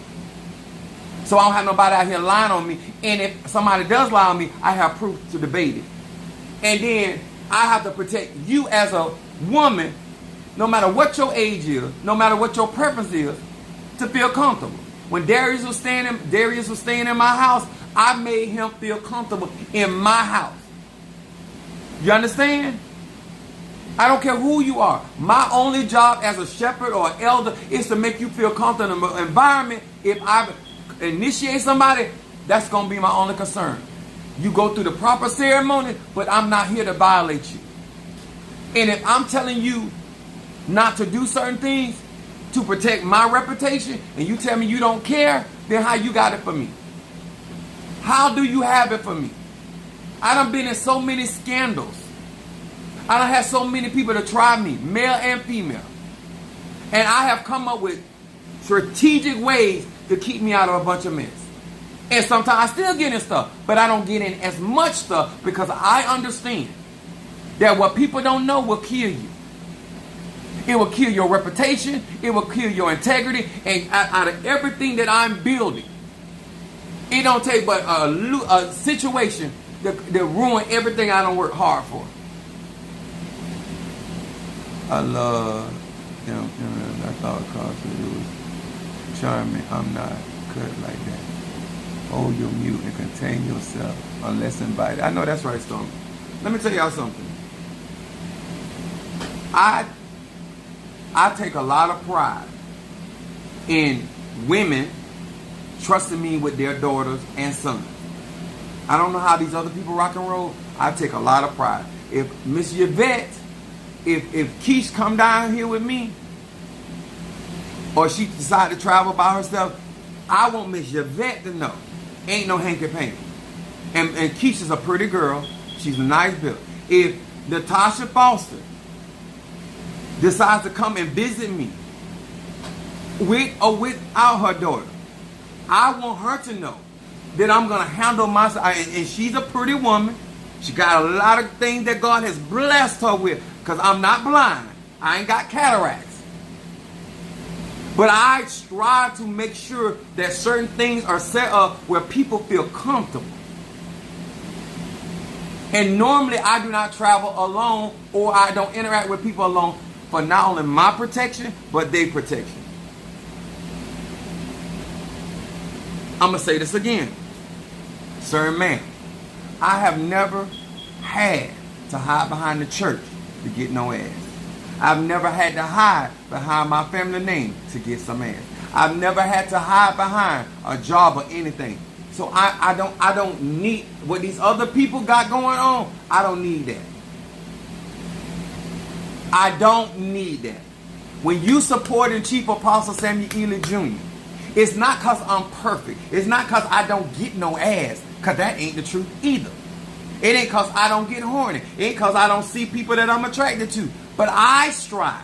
So I don't have nobody out here lying on me. And if somebody does lie on me, I have proof to debate it. And then I have to protect you as a woman, no matter what your age is, no matter what your preference is, to feel comfortable. When Darius was staying in my house, I made him feel comfortable in my house. You understand? I don't care who you are. My only job as a shepherd or an elder is to make you feel comfortable in an environment. If I initiate somebody, that's going to be my only concern. You go through the proper ceremony, but I'm not here to violate you. And if I'm telling you not to do certain things to protect my reputation, and you tell me you don't care, then how you got it for me? How do you have it for me? I done been in so many scandals. I done had so many people to try me, male and female. And I have come up with strategic ways to keep me out of a bunch of mess. And sometimes I still get in stuff, but I don't get in as much stuff because I understand that what people don't know will kill you. It will kill your reputation. It will kill your integrity. And out of everything that I'm building, it don't take but a situation that ruin everything I don't work hard for. I love him. I thought it was charming. I'm not cut like that. Hold your mute and contain yourself unless invited. I know that's right, Storm. Let me tell y'all something. I take a lot of pride in women trusting me with their daughters and sons. I don't know how these other people rock and roll. I take a lot of pride. If Miss Yvette, if Keish come down here with me, or she decide to travel by herself, I want Miss Yvette to know. Ain't no hanky-panky. And Keish is a pretty girl. She's a nice build. If Natasha Foster decides to come and visit me with or without her daughter, I want her to know that I'm going to handle myself. And she's a pretty woman. She got a lot of things that God has blessed her with, because I'm not blind. I ain't got cataracts. But I strive to make sure that certain things are set up where people feel comfortable. And normally I do not travel alone, or I don't interact with people alone for not only my protection, but their protection. I'm going to say this again. Sir and ma'am, I have never had to hide behind the church to get no ass. I've never had to hide behind my family name to get some ass. I've never had to hide behind a job or anything. So I don't need what these other people got going on. I don't need that. I don't need that. When you supporting Chief Apostle Samuel Ely Jr., it's not because I'm perfect. It's not because I don't get no ass, because that ain't the truth either. It ain't because I don't get horny. It ain't because I don't see people that I'm attracted to. But I strive.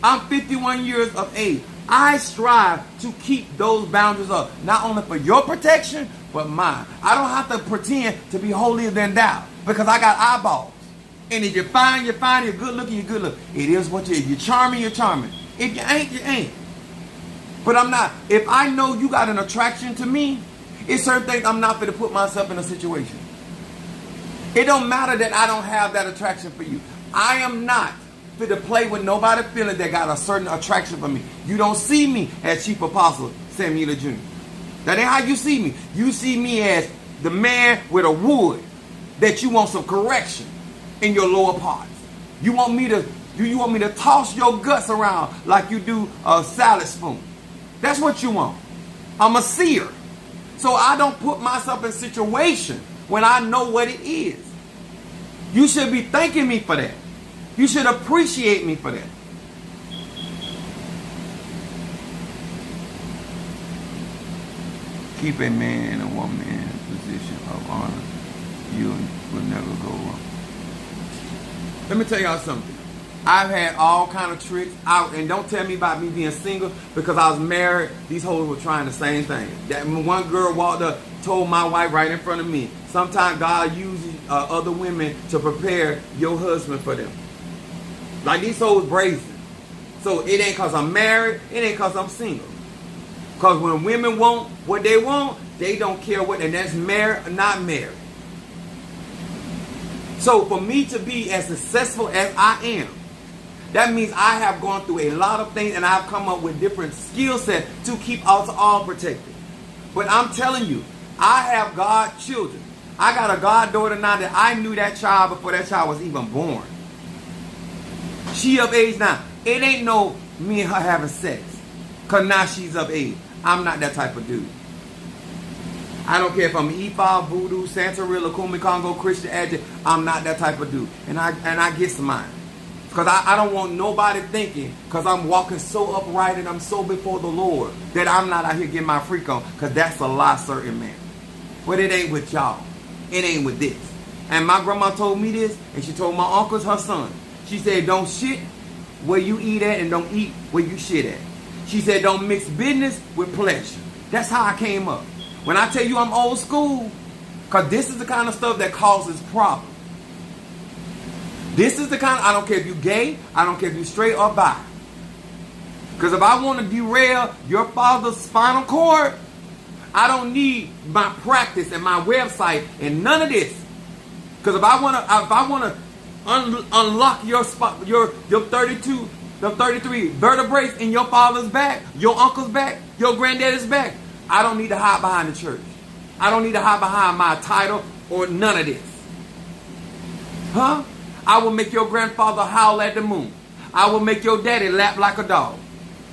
I'm 51 years of age. I strive to keep those boundaries up. Not only for your protection, but mine. I don't have to pretend to be holier than thou, because I got eyeballs. And if you're fine, you're fine. You're good looking, you're good looking. It is what you are. If you're charming, you're charming. If you ain't, you ain't. But I'm not. If I know you got an attraction to me, it's certain things I'm not going to put myself in a situation. It don't matter that I don't have that attraction for you. I am not fit to play with nobody feeling that got a certain attraction for me. You don't see me as Chief Apostle Samuel Jr. That ain't how you see me. You see me as the man with a wood that you want some correction in your lower parts. You want me to toss your guts around like you do a salad spoon. That's what you want. I'm a seer. So I don't put myself in situation when I know what it is. You should be thanking me for that. You should appreciate me for that. Keep a man and a woman in a position of honor. You will never go wrong. Let me tell y'all something. I've had all kind of tricks out, and don't tell me about me being single, because I was married. These hoes were trying the same thing. That one girl walked up, told my wife right in front of me, sometimes God uses other women to prepare your husband for them. Like, these hoes brazen. So it ain't because I'm married, it ain't because I'm single. Because when women want what they want, they don't care what, and that's married or not married. So for me to be as successful as I am, that means I have gone through a lot of things, and I've come up with different skill sets to keep us all protected. But I'm telling you, I have God children. I got a goddaughter now that I knew that child before that child was even born. She of age now. It ain't no me and her having sex, because now she's of age. I'm not that type of dude. I don't care if I'm Ifa, Voodoo, Santeria, Kumi, Congo, Christian, Adject. I'm not that type of dude. And I get mine. Because I don't want nobody thinking, because I'm walking so upright and I'm so before the Lord, that I'm not out here getting my freak on. Because that's a lie, certain man. But it ain't with y'all. It ain't with this. And my grandma told me this, and she told my uncles, her son. She said, don't shit where you eat at, and don't eat where you shit at. She said, don't mix business with pleasure. That's how I came up. When I tell you I'm old school, because this is the kind of stuff that causes problems. This is the kind of, I don't care if you're gay, I don't care if you're straight or bi. Because if I want to derail your father's spinal cord, I don't need my practice and my website and none of this. Because if I want to unlock your 32, the 33 vertebrae in your father's back, your uncle's back, your granddaddy's back, I don't need to hide behind the church. I don't need to hide behind my title or none of this. Huh? I will make your grandfather howl at the moon. I will make your daddy lap like a dog.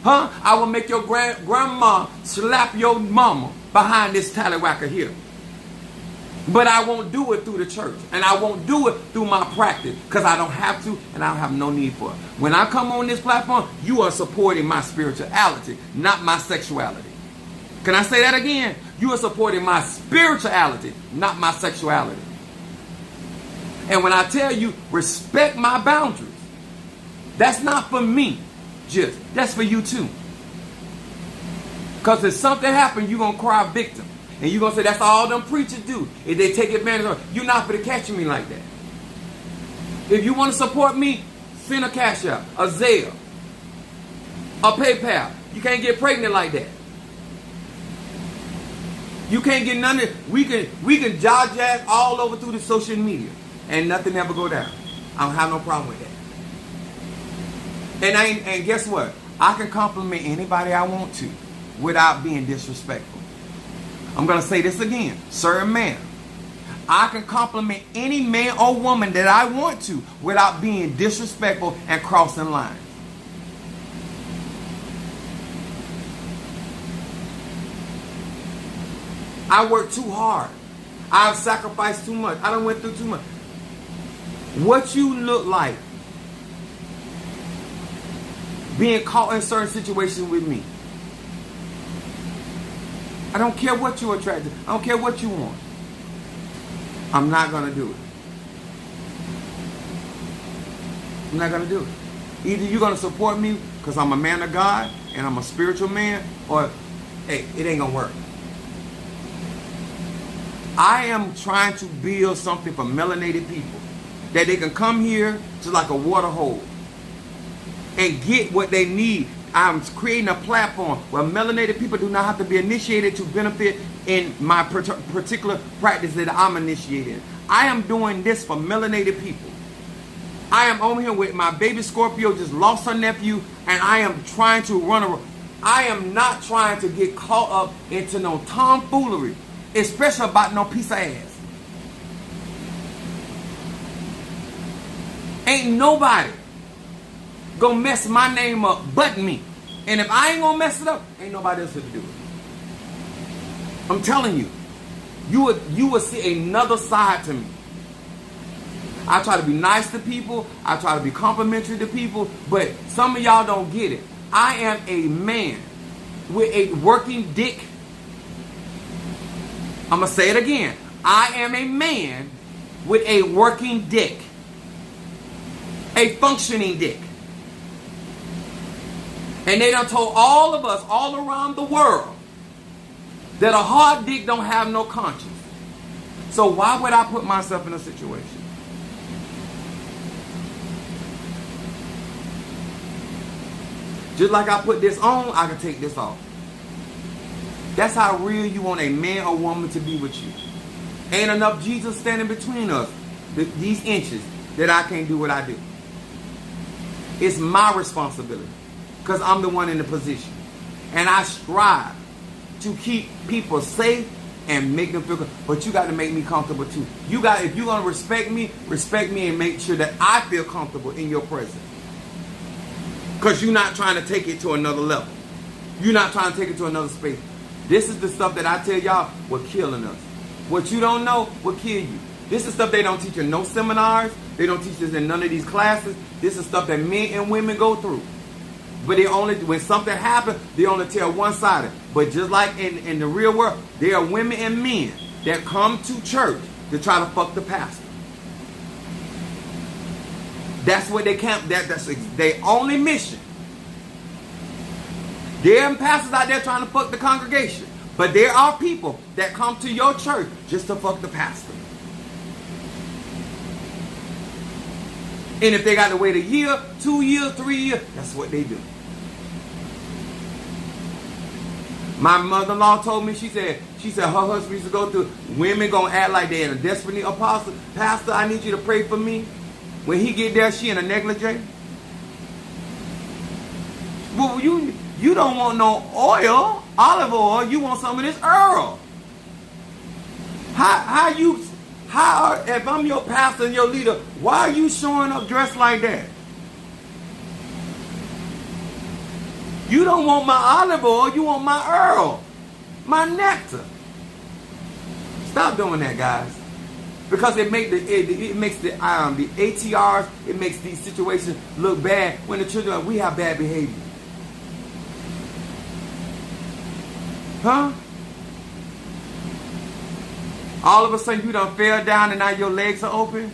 Huh? I will make your grandma slap your mama behind this tallywhacker here. But I won't do it through the church. And I won't do it through my practice. Because I don't have to, and I don't have no need for it. When I come on this platform, you are supporting my spirituality, not my sexuality. Can I say that again? You are supporting my spirituality, not my sexuality. And when I tell you, respect my boundaries, that's not for me, just. That's for you too. Because if something happens, you're going to cry victim. And you're going to say, that's all them preachers do. If they take advantage of it, you're not going to catch me like that. If you want to support me, send a Cash App, a Zelle, a PayPal. You can't get pregnant like that. You can't get none of it. We can jazz all over through the social media and nothing ever go down. I don't have no problem with that. And guess what? I can compliment anybody I want to without being disrespectful. I'm going to say this again. Sir and ma'am. I can compliment any man or woman that I want to without being disrespectful and crossing lines. I work too hard. I've sacrificed too much. I done went through too much. What you look like being caught in certain situations with me. I don't care what you're attracted to. I don't care what you want. I'm not going to do it. I'm not going to do it. Either you're going to support me because I'm a man of God and I'm a spiritual man, or, hey, it ain't going to work. I am trying to build something for melanated people that they can come here to like a water hole and get what they need. I'm creating a platform where melanated people do not have to be initiated to benefit in my particular practice that I'm initiating. I am doing this for melanated people. I am over here with my baby Scorpio, just lost her nephew, and I am trying to run around. I am not trying to get caught up into no tomfoolery, especially about no piece of ass. Ain't nobody gonna mess my name up but me. And if I ain't gonna mess it up, ain't nobody else to do it. I'm telling you, you would see another side to me. I try to be nice to people. I try to be complimentary to people. But some of y'all don't get it. I am a man with a working dick. I'm going to say it again. I am a man with a working dick. A functioning dick. And they done told all of us all around the world that a hard dick don't have no conscience. So why would I put myself in a situation? Just like I put this on, I can take this off. That's how real you want a man or woman to be with you. Ain't enough Jesus standing between us, these inches, that I can't do what I do. It's my responsibility because I'm the one in the position. And I strive to keep people safe and make them feel good. But you got to make me comfortable too. You got, if you're going to respect me and make sure that I feel comfortable in your presence. Because you're not trying to take it to another level. You're not trying to take it to another space. This is the stuff that I tell y'all will killing us. What you don't know will kill you. This is stuff they don't teach in no seminars. They don't teach this in none of these classes. This is stuff that men and women go through. But they only, when something happens, they only tell one side. But just like in the real world, there are women and men that come to church to try to fuck the pastor. That's what they can't, that's their only mission. There are pastors out there trying to fuck the congregation. But there are people that come to your church just to fuck the pastor. And if they got to wait a year, 2 years, 3 years, that's what they do. My mother-in-law told me, she said her husband used to go through, women gonna act like they're in a desperate need. Apostle, pastor, I need you to pray for me. When he get there, she in a negligee. Well, you don't want no oil, olive oil. You want some of this Earl. How if I'm your pastor and your leader, why are you showing up dressed like that? You don't want my olive oil. You want my Earl, my nectar. Stop doing that, guys. Because it makes the ATRs, it makes these situations look bad when the children, we have bad behavior. Huh? All of a sudden you done fell down and now your legs are open?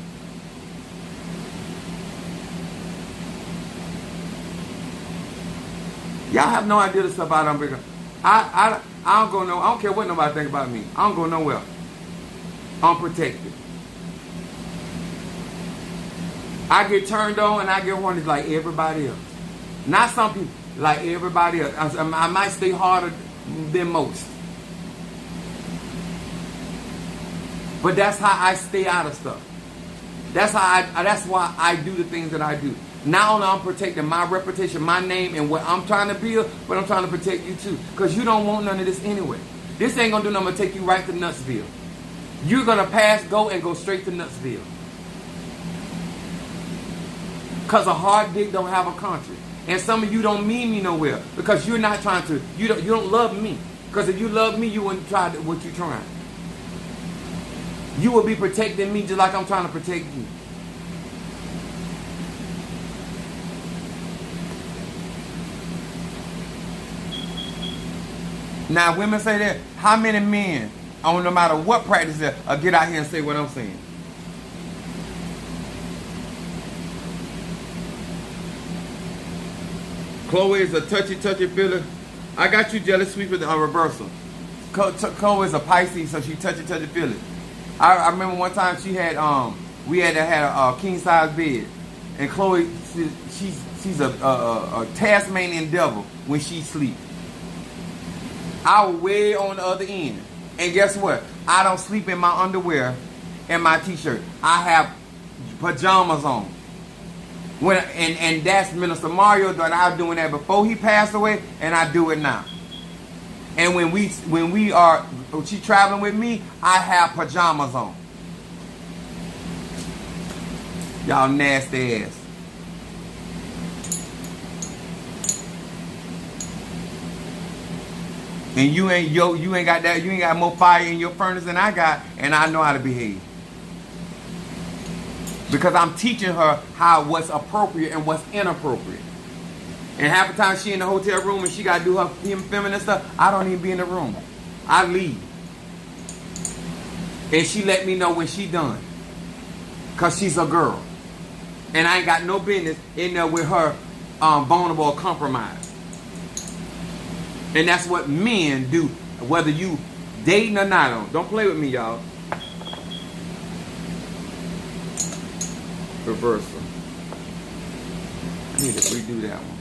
Y'all have no idea the stuff I done bring up. I don't go no, I don't care what nobody think about me. I don't go nowhere. I'm protected. I get turned on and I get wanted like everybody else. Not some people. like everybody else. I might stay harder than most. But that's how I stay out of stuff. That's why I do the things that I do. Not only I'm protecting my reputation, my name, and what I'm trying to build, but I'm trying to protect you too. Because you don't want none of this anyway. This ain't going to do nothing but take you right to Nutsville. You're going to pass, go, and go straight to Nutsville. Because a hard dick don't have a country. And some of you don't mean me nowhere. Because you're not trying to, you don't love me. Because if you love me, you wouldn't try what you're trying. You will be protecting me just like I'm trying to protect you. Now, women say that. How many men, no matter what practice, get out here and say what I'm saying? Chloe is a touchy feeler. I got you, jealous sweet with a reversal. Chloe is a Pisces, so she touchy feeling. I remember one time we had a king size bed, and Chloe, she's a Tasmanian devil when she sleeps. I was way on the other end, and guess what? I don't sleep in my underwear and my t-shirt. I have pajamas on. And that's Minister Mario. That I was doing that before he passed away, and I do it now. And when she traveling with me, I have pajamas on. Y'all nasty ass. And you ain't got more fire in your furnace than I got, and I know how to behave. Because I'm teaching her what's appropriate and what's inappropriate. And half the time she in the hotel room and she gotta do her feminine stuff, I don't even be in the room. I leave. And she let me know when she done. Cause she's a girl. And I ain't got no business in there with her vulnerable or compromised. And that's what men do, whether you dating or not. Don't play with me, y'all. Reversal. I need to redo that one.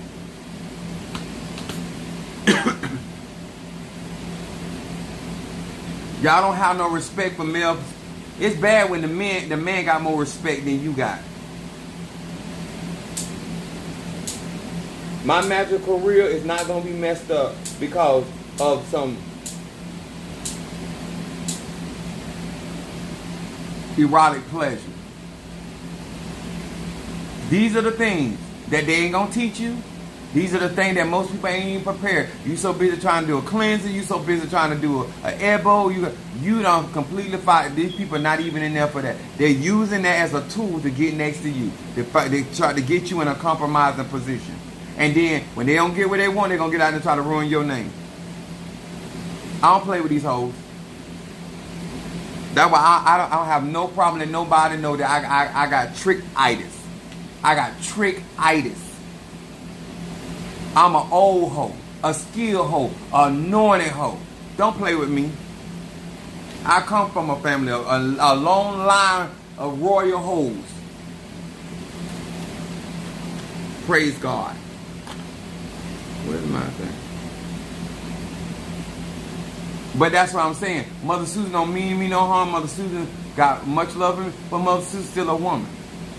Y'all don't have no respect for males. It's bad when the man got more respect than you got. My magical career is not going to be messed up because of some erotic pleasure. These are the things that they ain't going to teach you. These are the things that most people ain't even prepared. You so busy trying to do a cleanser. You so busy trying to do an elbow. You don't completely fight. These people are not even in there for that. They're using that as a tool to get next to you. They try to get you in a compromising position. And then when they don't get what they want, they're going to get out and try to ruin your name. I don't play with these hoes. That's why I don't have no problem letting nobody know that I got trick-itis. I got trick-itis. I'm an old hoe, a skilled hoe, an anointed hoe. Don't play with me. I come from a family, a long line of royal hoes. Praise God. Where's my thing? But that's what I'm saying. Mother Susan don't mean me no harm. Mother Susan got much love for me, but Mother Susan's still a woman.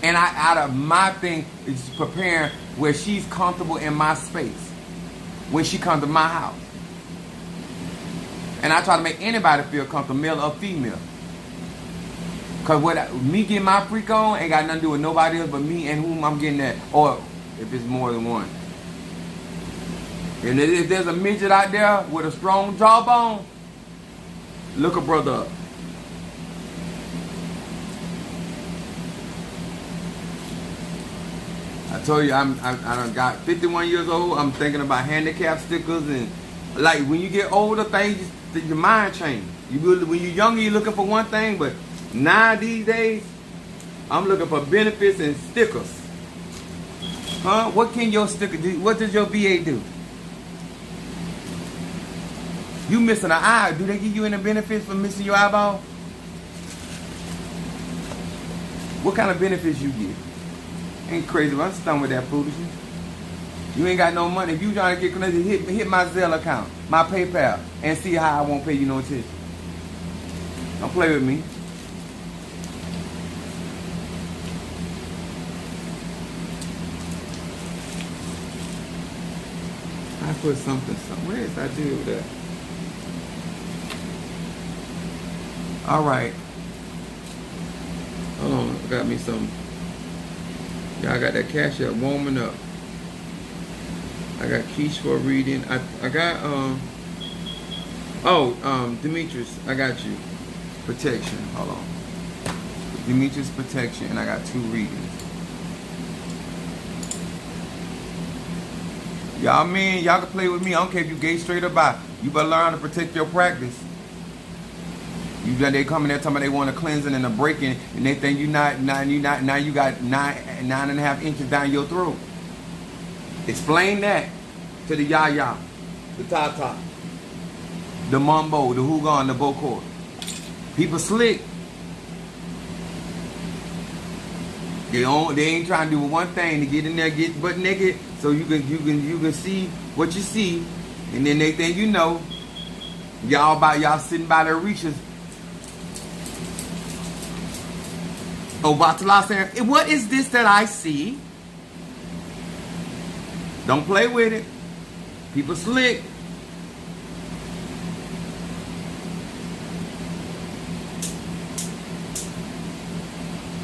And out of my thing is preparing where she's comfortable in my space when she comes to my house. And I try to make anybody feel comfortable, male or female. Because me getting my freak on ain't got nothing to do with nobody else but me and whom I'm getting that. Or if it's more than one. And if there's a midget out there with a strong jawbone, look a brother up. I told you I done got 51 years old. I'm thinking about handicap stickers, and like when you get older, things your mind change. When you're younger, you're looking for one thing, but now these days, I'm looking for benefits and stickers. Huh? What can your sticker do? What does your VA do? You missing an eye? Do they give you any benefits for missing your eyeball? What kind of benefits you get? Ain't crazy, but I'm done with that foolishness. You ain't got no money. If you trying to get connected, hit my Zelle account, my PayPal, and see how I won't pay you no attention. Don't play with me. I put something somewhere. Where is I deal with that? All right. Hold on, I got me some. Y'all got that cash up warming up. I got Keish for reading. I got Demetrius, I got you. Protection. Hold on. Demetrius protection, and I got 2 readings. Y'all y'all can play with me. I don't care if you gay straight or bi. You better learn how to protect your practice. They come in there talking about they want a cleansing and a breaking, and they think now you got 9.5 inches down your throat. Explain that to the yaya, the tata, the mambo, the hugon, the bokor. People slick. They ain't trying to do one thing to get in there, get butt naked, so you can see what you see, and then they think you know. Y'all sitting by their reaches. Oh, Batala saying, what is this that I see? Don't play with it. People slick.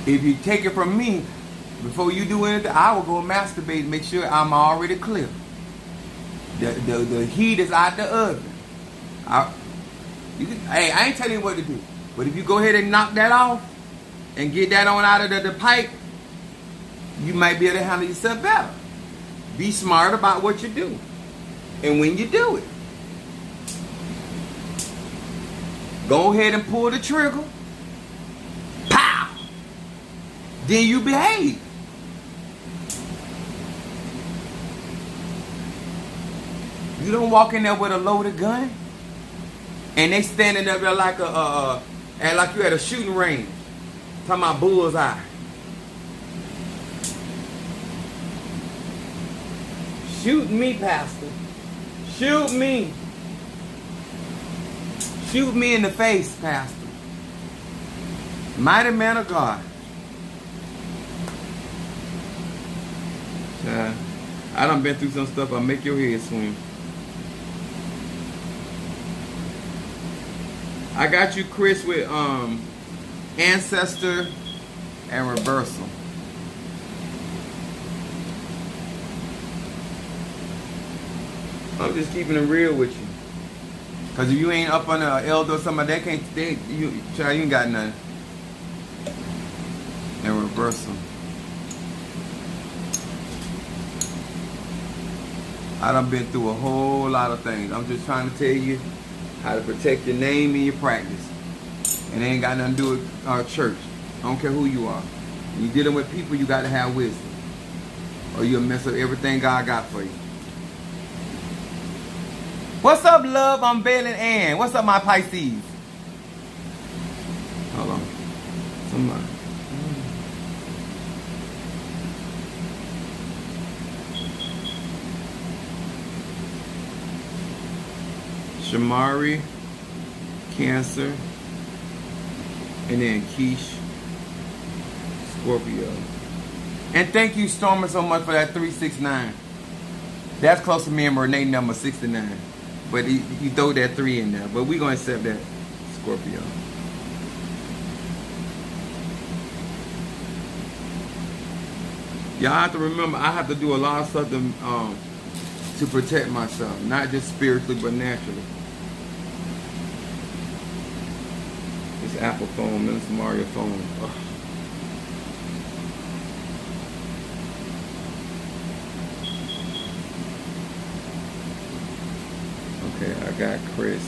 If you take it from me, before you do anything, I will go masturbate and make sure I'm already clear. The heat is out the oven. I ain't telling you what to do. But if you go ahead and knock that off and get that on out of the pipe, you might be able to handle yourself better. Be smart about what you do and when you do it. Go ahead and pull the trigger. Pow! Then you behave. You don't walk in there with a loaded gun and they standing up there like like you at a shooting range. Talking about bullseye. Shoot me, Pastor. Shoot me. Shoot me in the face, Pastor. Mighty man of God. I done been through some stuff. I'll make your head swim. I got you, Chris, with ancestor and reversal. I'm just keeping it real with you. Cause if you ain't up on the elder or somebody, you ain't got nothing. And reversal. I done been through a whole lot of things. I'm just trying to tell you how to protect your name and your practice. And it ain't got nothing to do with our church. I don't care who you are. When you're dealing with people, you got to have wisdom. Or you'll mess up everything God got for you. What's up, love? I'm Valen Ann. What's up, my Pisces? Hold on. Somebody. Shamari, Cancer, and then Keish, Scorpio. And thank you, Stormer, so much for that 369. That's close to me and Renee number 69. But you throw that 3 in there. But we're going to accept that, Scorpio. Y'all have to remember, I have to do a lot of stuff to protect myself. Not just spiritually, but naturally. This Apple phone, man, this Mario phone. Ugh. Okay, I got Chris.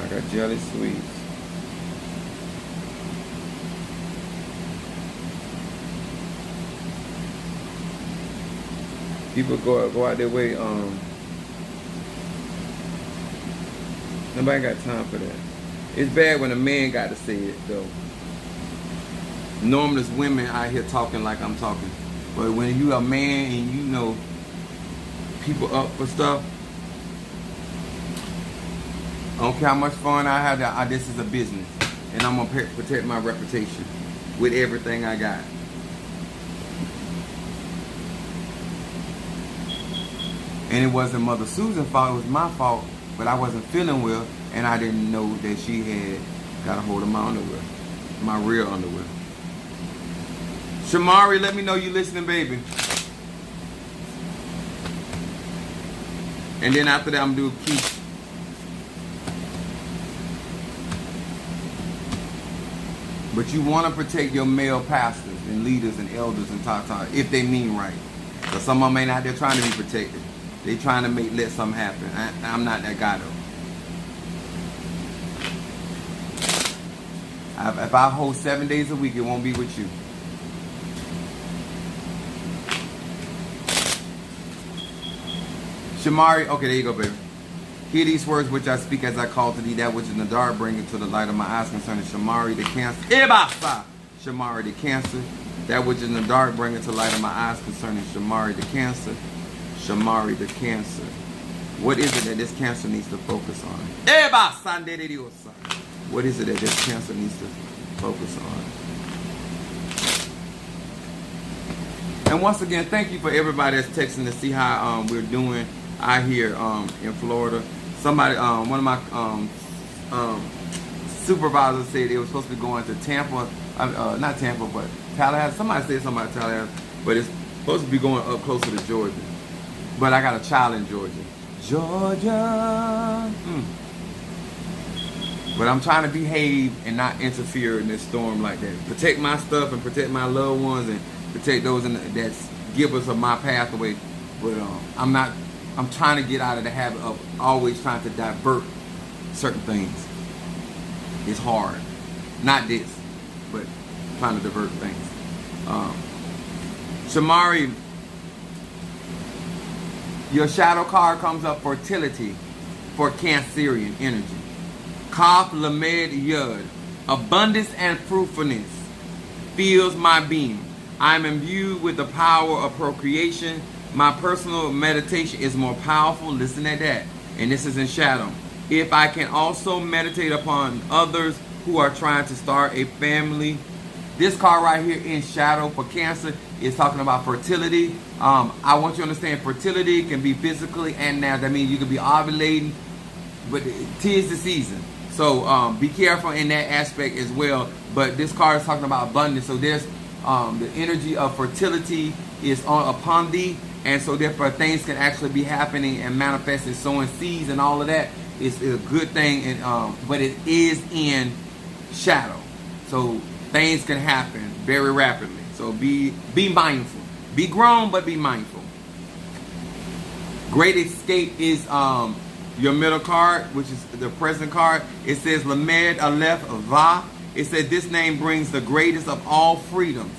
I got Jelly Sweets. People go out their way. Nobody got time for that. It's bad when a man got to say it though. Normally it's women out here talking like I'm talking. But when you a man and you know people up for stuff, I don't care how much fun I have, this is a business. And I'm going to protect my reputation with everything I got. And it wasn't Mother Susan's fault, it was my fault. But I wasn't feeling well, and I didn't know that she had got a hold of my underwear. My real underwear. Shamari, let me know you listening, baby. And then after that, I'm going to do Keith. But you want to protect your male pastors and leaders and elders and tatas if they mean right. So some of them ain't out there trying to be protected. They trying to let something happen. I'm not that guy though. If I hold 7 days a week, it won't be with you. Shamari, okay, there you go, baby. Hear these words which I speak as I call to thee, that which is in the dark, bring it to the light of my eyes concerning Shamari the cancer. Ibasa! Shamari the cancer. That which is in the dark, bring it to the light of my eyes concerning Shamari the cancer. Shamari the cancer. What is it that this cancer needs to focus on? What is it that this cancer needs to focus on? And once again, thank you for everybody that's texting to see how we're doing out here in Florida. Somebody, one of my supervisors said they were supposed to be going to Tampa, not Tampa, but Tallahassee. Somebody said something about Tallahassee, but it's supposed to be going up closer to Georgia. But I got a child in Georgia. Georgia. But I'm trying to behave and not interfere in this storm like that. Protect my stuff and protect my loved ones and protect those that give us my pathway. But I'm trying to get out of the habit of always trying to divert certain things. It's hard. Not this, but trying to divert things. Shamari, your shadow card comes up fertility for Cancerian energy. Kaf Lamed Yud, abundance and fruitfulness fills my being. I am imbued with the power of procreation. My personal meditation is more powerful. Listen at that. And this is in shadow. If I can also meditate upon others who are trying to start a family. This card right here in shadow for Cancer is talking about fertility. I want you to understand fertility can be physically and now. That means you can be ovulating, but 'tis the season. So be careful in that aspect as well. But this card is talking about abundance. So there's the energy of fertility is upon thee. And so therefore things can actually be happening and manifesting, sowing seeds and all of that is a good thing. And but it is in shadow. So things can happen very rapidly. So be mindful. Be grown, but be mindful. Great Escape is your middle card, which is the present card. It says Lamed Aleph Va. It says this name brings the greatest of all freedoms.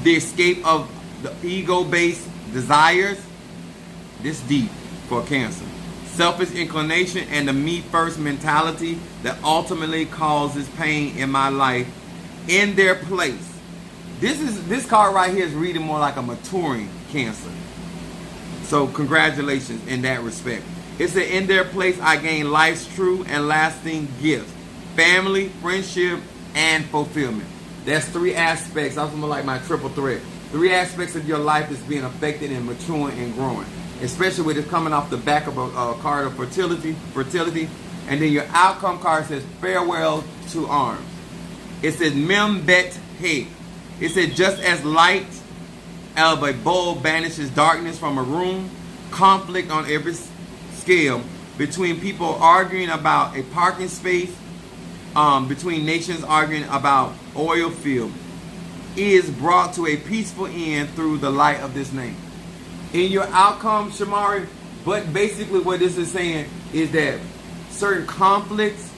The escape of the ego-based desires. This deep for Cancer. Selfish inclination and the me first mentality that ultimately causes pain in my life in their place. This card right here is reading more like a maturing Cancer. So congratulations in that respect. It said in their place I gain life's true and lasting gifts. Family, friendship, and fulfillment. That's three aspects. I was more like my triple threat. 3 aspects of your life is being affected and maturing and growing. Especially with it coming off the back of a card of fertility. And then your outcome card says farewell to arms. It says Mem Bet He. It said just as light of a bulb banishes darkness from a room, conflict on every scale between people arguing about a parking space, between nations arguing about oil field, is brought to a peaceful end through the light of this name. In your outcome, Shamari, but basically what this is saying is that certain conflicts,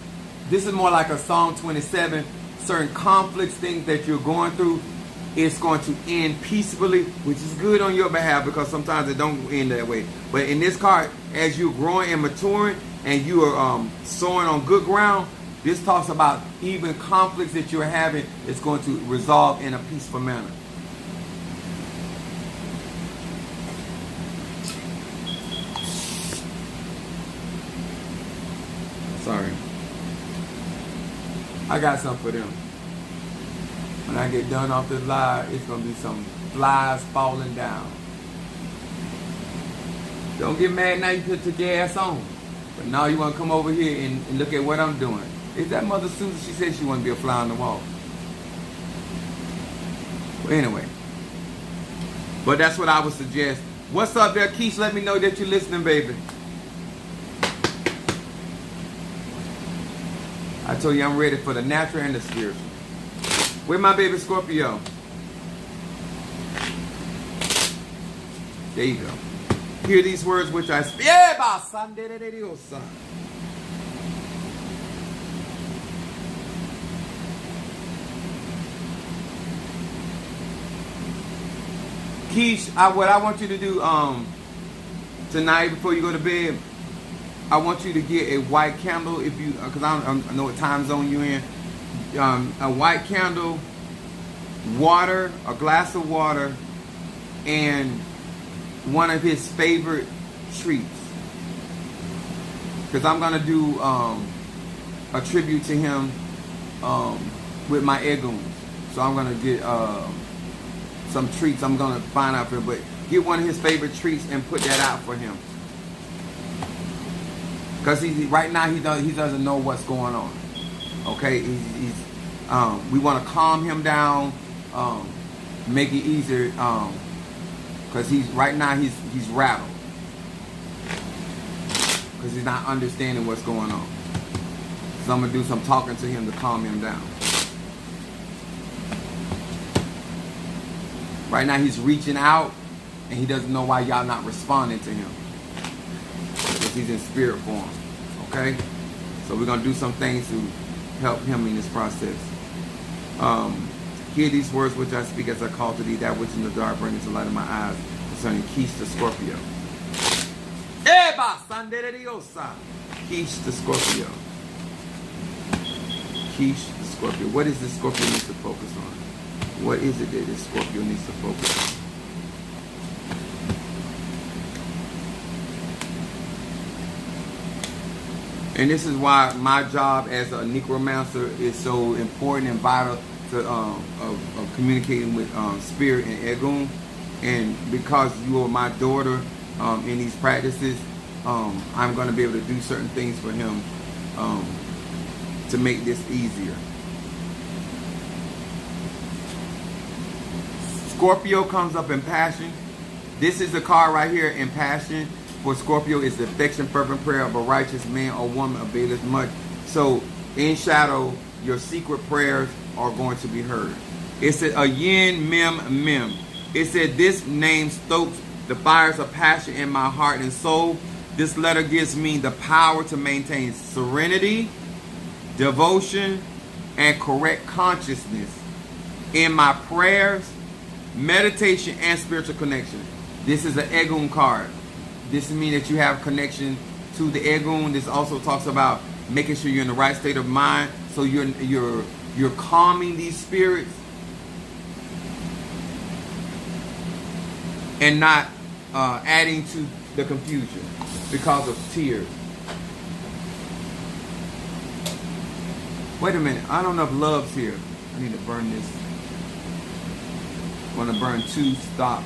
this is more like a Psalm 27, certain conflicts, things that you're going through, it's going to end peacefully, which is good on your behalf because sometimes it don't end that way. But in this card, as you're growing and maturing and you are sowing on good ground, This talks about even conflicts that you're having is going to resolve in a peaceful manner. Sorry. I got something for them. When I get done off this live, it's going to be some flies falling down. Don't get mad now you put your ass on. But now you want to come over here and look at what I'm doing. Is that Mother Susan? She said she want to be a fly on the wall. But anyway. But that's what I would suggest. What's up there, Keish? Let me know that you're listening, baby. I told you I'm ready for the natural and the spiritual. Where my baby Scorpio? There you go. Hear these words which I speak. Keish, what I want you to do tonight before you go to bed, I want you to get a white candle, if you, because I know what time zone you're in. A white candle, water, a glass of water, and one of his favorite treats. Because I'm gonna do a tribute to him with my egoons. So I'm gonna get some treats. I'm gonna find out for him, but get one of his favorite treats and put that out for him. Because right now he doesn't know what's going on. Okay, we want to calm him down, make it easier. Because right now he's rattled. Because he's not understanding what's going on. So I'm gonna do some talking to him to calm him down. Right now he's reaching out, and he doesn't know why y'all not responding to him. He's in spirit form. Okay? So we're going to do some things to help him in this process. Hear these words which I speak as I call to thee, that which in the dark brings the light of my eyes, concerning Keish the Scorpio. Keish the Scorpio. Keish the Scorpio. What is this Scorpio needs to focus on? What is it that this Scorpio needs to focus on? And this is why my job as a necromancer is so important and vital to of communicating with spirit and Egun. And because you are my daughter in these practices, I'm going to be able to do certain things for him to make this easier. Scorpio comes up in passion. This is the card right here in passion. For Scorpio is the affection, fervent prayer of a righteous man or woman availeth much. So in shadow, your secret prayers are going to be heard. It said a yin mem mem. It said this name stokes the fires of passion in my heart and soul. This letter gives me the power to maintain serenity, devotion, and correct consciousness in my prayers, meditation, and spiritual connection. This is an Egun card. This means that you have connection to the Egun. This also talks about making sure you're in the right state of mind, so you're calming these spirits and not adding to the confusion because of tears. Wait a minute, I don't know if love's here. I need to burn this. I'm gonna burn 2 stop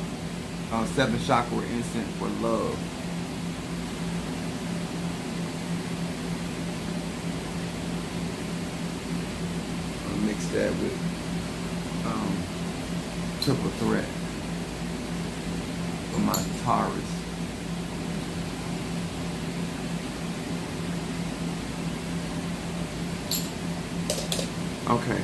7 chakra incense for love. I'll mix that with triple threat for my Taurus. Okay.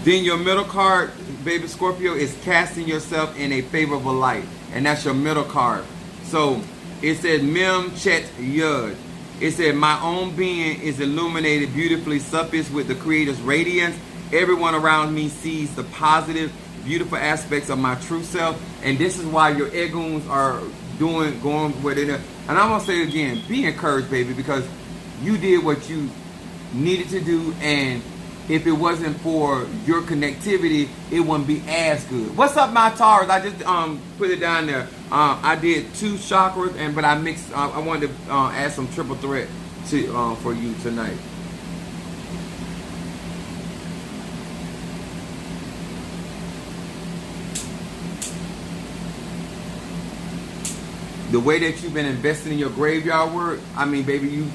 Then your middle card, baby Scorpio, is casting yourself in a favorable light. And that's your middle card. So it said Mem Chet Yud. It said my own being is illuminated beautifully, sufficed with the Creator's radiance. Everyone around me sees the positive, beautiful aspects of my true self. And this is why your Eguns are going where they're. And I'm going to say it again, be encouraged, baby, because you did what you needed to do, and if it wasn't for your connectivity, it wouldn't be as good. What's up, my Taurus? I just put it down there. I did 2 chakras, but I mixed. I wanted to add some triple threat to for you tonight. The way that you've been investing in your graveyard work, I mean, baby, you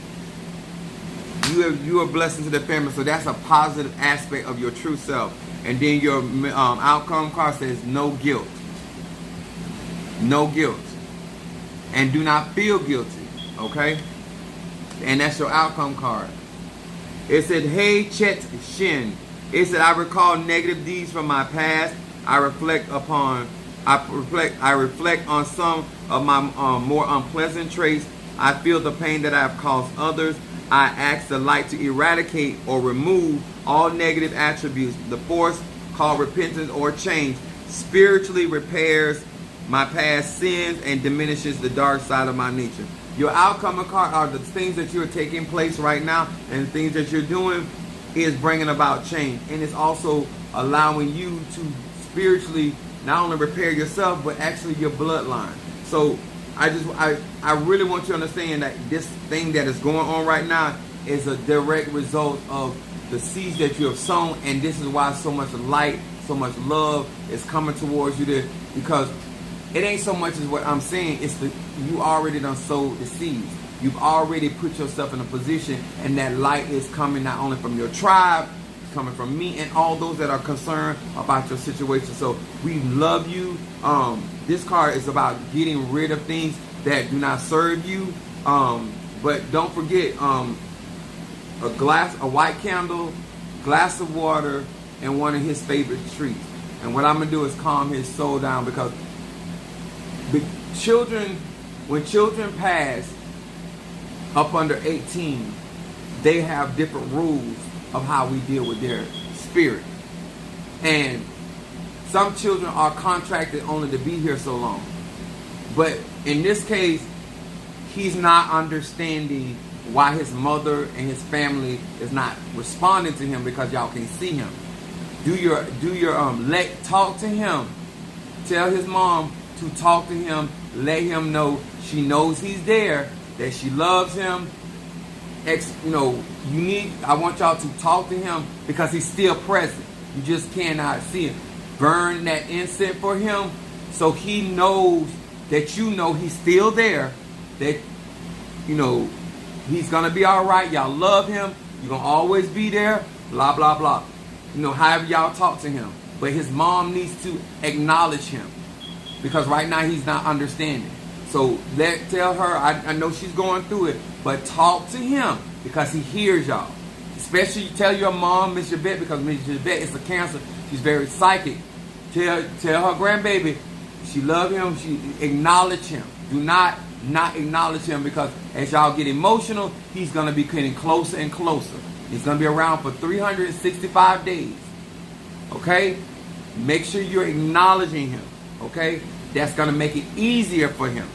are a blessing to the family, so that's a positive aspect of your true self. And then your outcome card says no guilt. No guilt. And do not feel guilty, okay? And that's your outcome card. It said, hey, Chet Shin. It said, I recall negative deeds from my past. I reflect on some of my more unpleasant traits. I feel the pain that I have caused others. I ask the light to eradicate or remove all negative attributes. The force called repentance or change spiritually repairs my past sins and diminishes the dark side of my nature. Your outcome card are the things that you're taking place right now, and the things that you're doing is bringing about change. And it's also allowing you to spiritually not only repair yourself, but actually your bloodline. So I really want you to understand that this thing that is going on right now is a direct result of the seeds that you have sown, and this is why so much light, so much love is coming towards you there, because it ain't so much as what I'm saying, it's you already done sowed the seeds. You've already put yourself in a position, and that light is coming not only from your tribe, it's coming from me and all those that are concerned about your situation. So we love you. This card is about getting rid of things that do not serve you. But don't forget, a white candle, glass of water, and one of his favorite treats. And what I'm gonna do is calm his soul down, because when children pass up under 18, they have different rules of how we deal with their spirit. And some children are contracted only to be here so long. But in this case, he's not understanding why his mother and his family is not responding to him, because y'all can see him. Talk to him. Tell his mom to talk to him. Let him know she knows he's there, that she loves him. I want y'all to talk to him, because he's still present. You just cannot see him. Burn that incense for him, so he knows that you know he's still there, that he's gonna be all right. Y'all love him. You're gonna always be there. Blah blah blah. However y'all talk to him. But his mom needs to acknowledge him, because right now he's not understanding. So tell her, I know she's going through it, but talk to him, because he hears y'all. Especially tell your mom, Miss Yvette, because Miss Yvette is a Cancer. She's very psychic. Tell her grandbaby she love him. She acknowledge him. Do not acknowledge him, because as y'all get emotional, he's going to be getting closer and closer. He's going to be around for 365 days. Okay? Make sure you're acknowledging him. Okay? That's going to make it easier for him.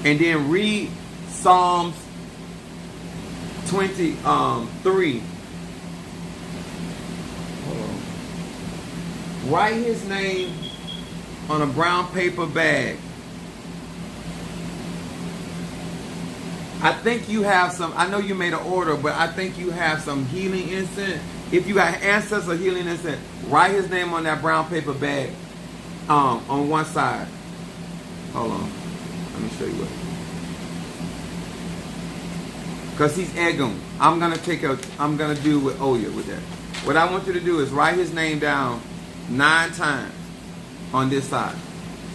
And then read Psalms 23. Write his name on a brown paper bag. I think you have some, I know you made an order, but I think you have some healing incense. If you got ancestor healing incense, write his name on that brown paper bag on one side. Hold on. Let me show you what. Because he's Egun. I'm going to do with Oya with that. What I want you to do is write his name down 9 times on this side.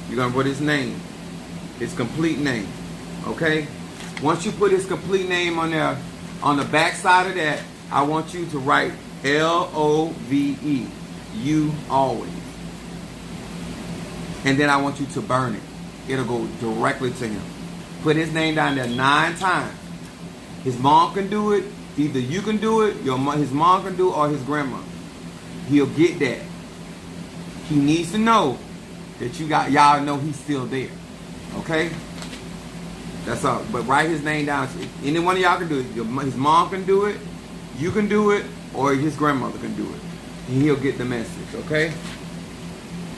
You're going to put his name, his complete name. Okay? Once you put his complete name on there, on the back side of that, I want you to write L-O-V-E. You always. And then I want you to burn it. It'll go directly to him. Put his name down there 9 times. His mom can do it. Either you can do it, his mom can do it, or his grandma. He'll get that. He needs to know that y'all know he's still there. Okay? That's all. But write his name down. Any one of y'all can do it. His mom can do it. You can do it. Or his grandmother can do it. And he'll get the message, okay?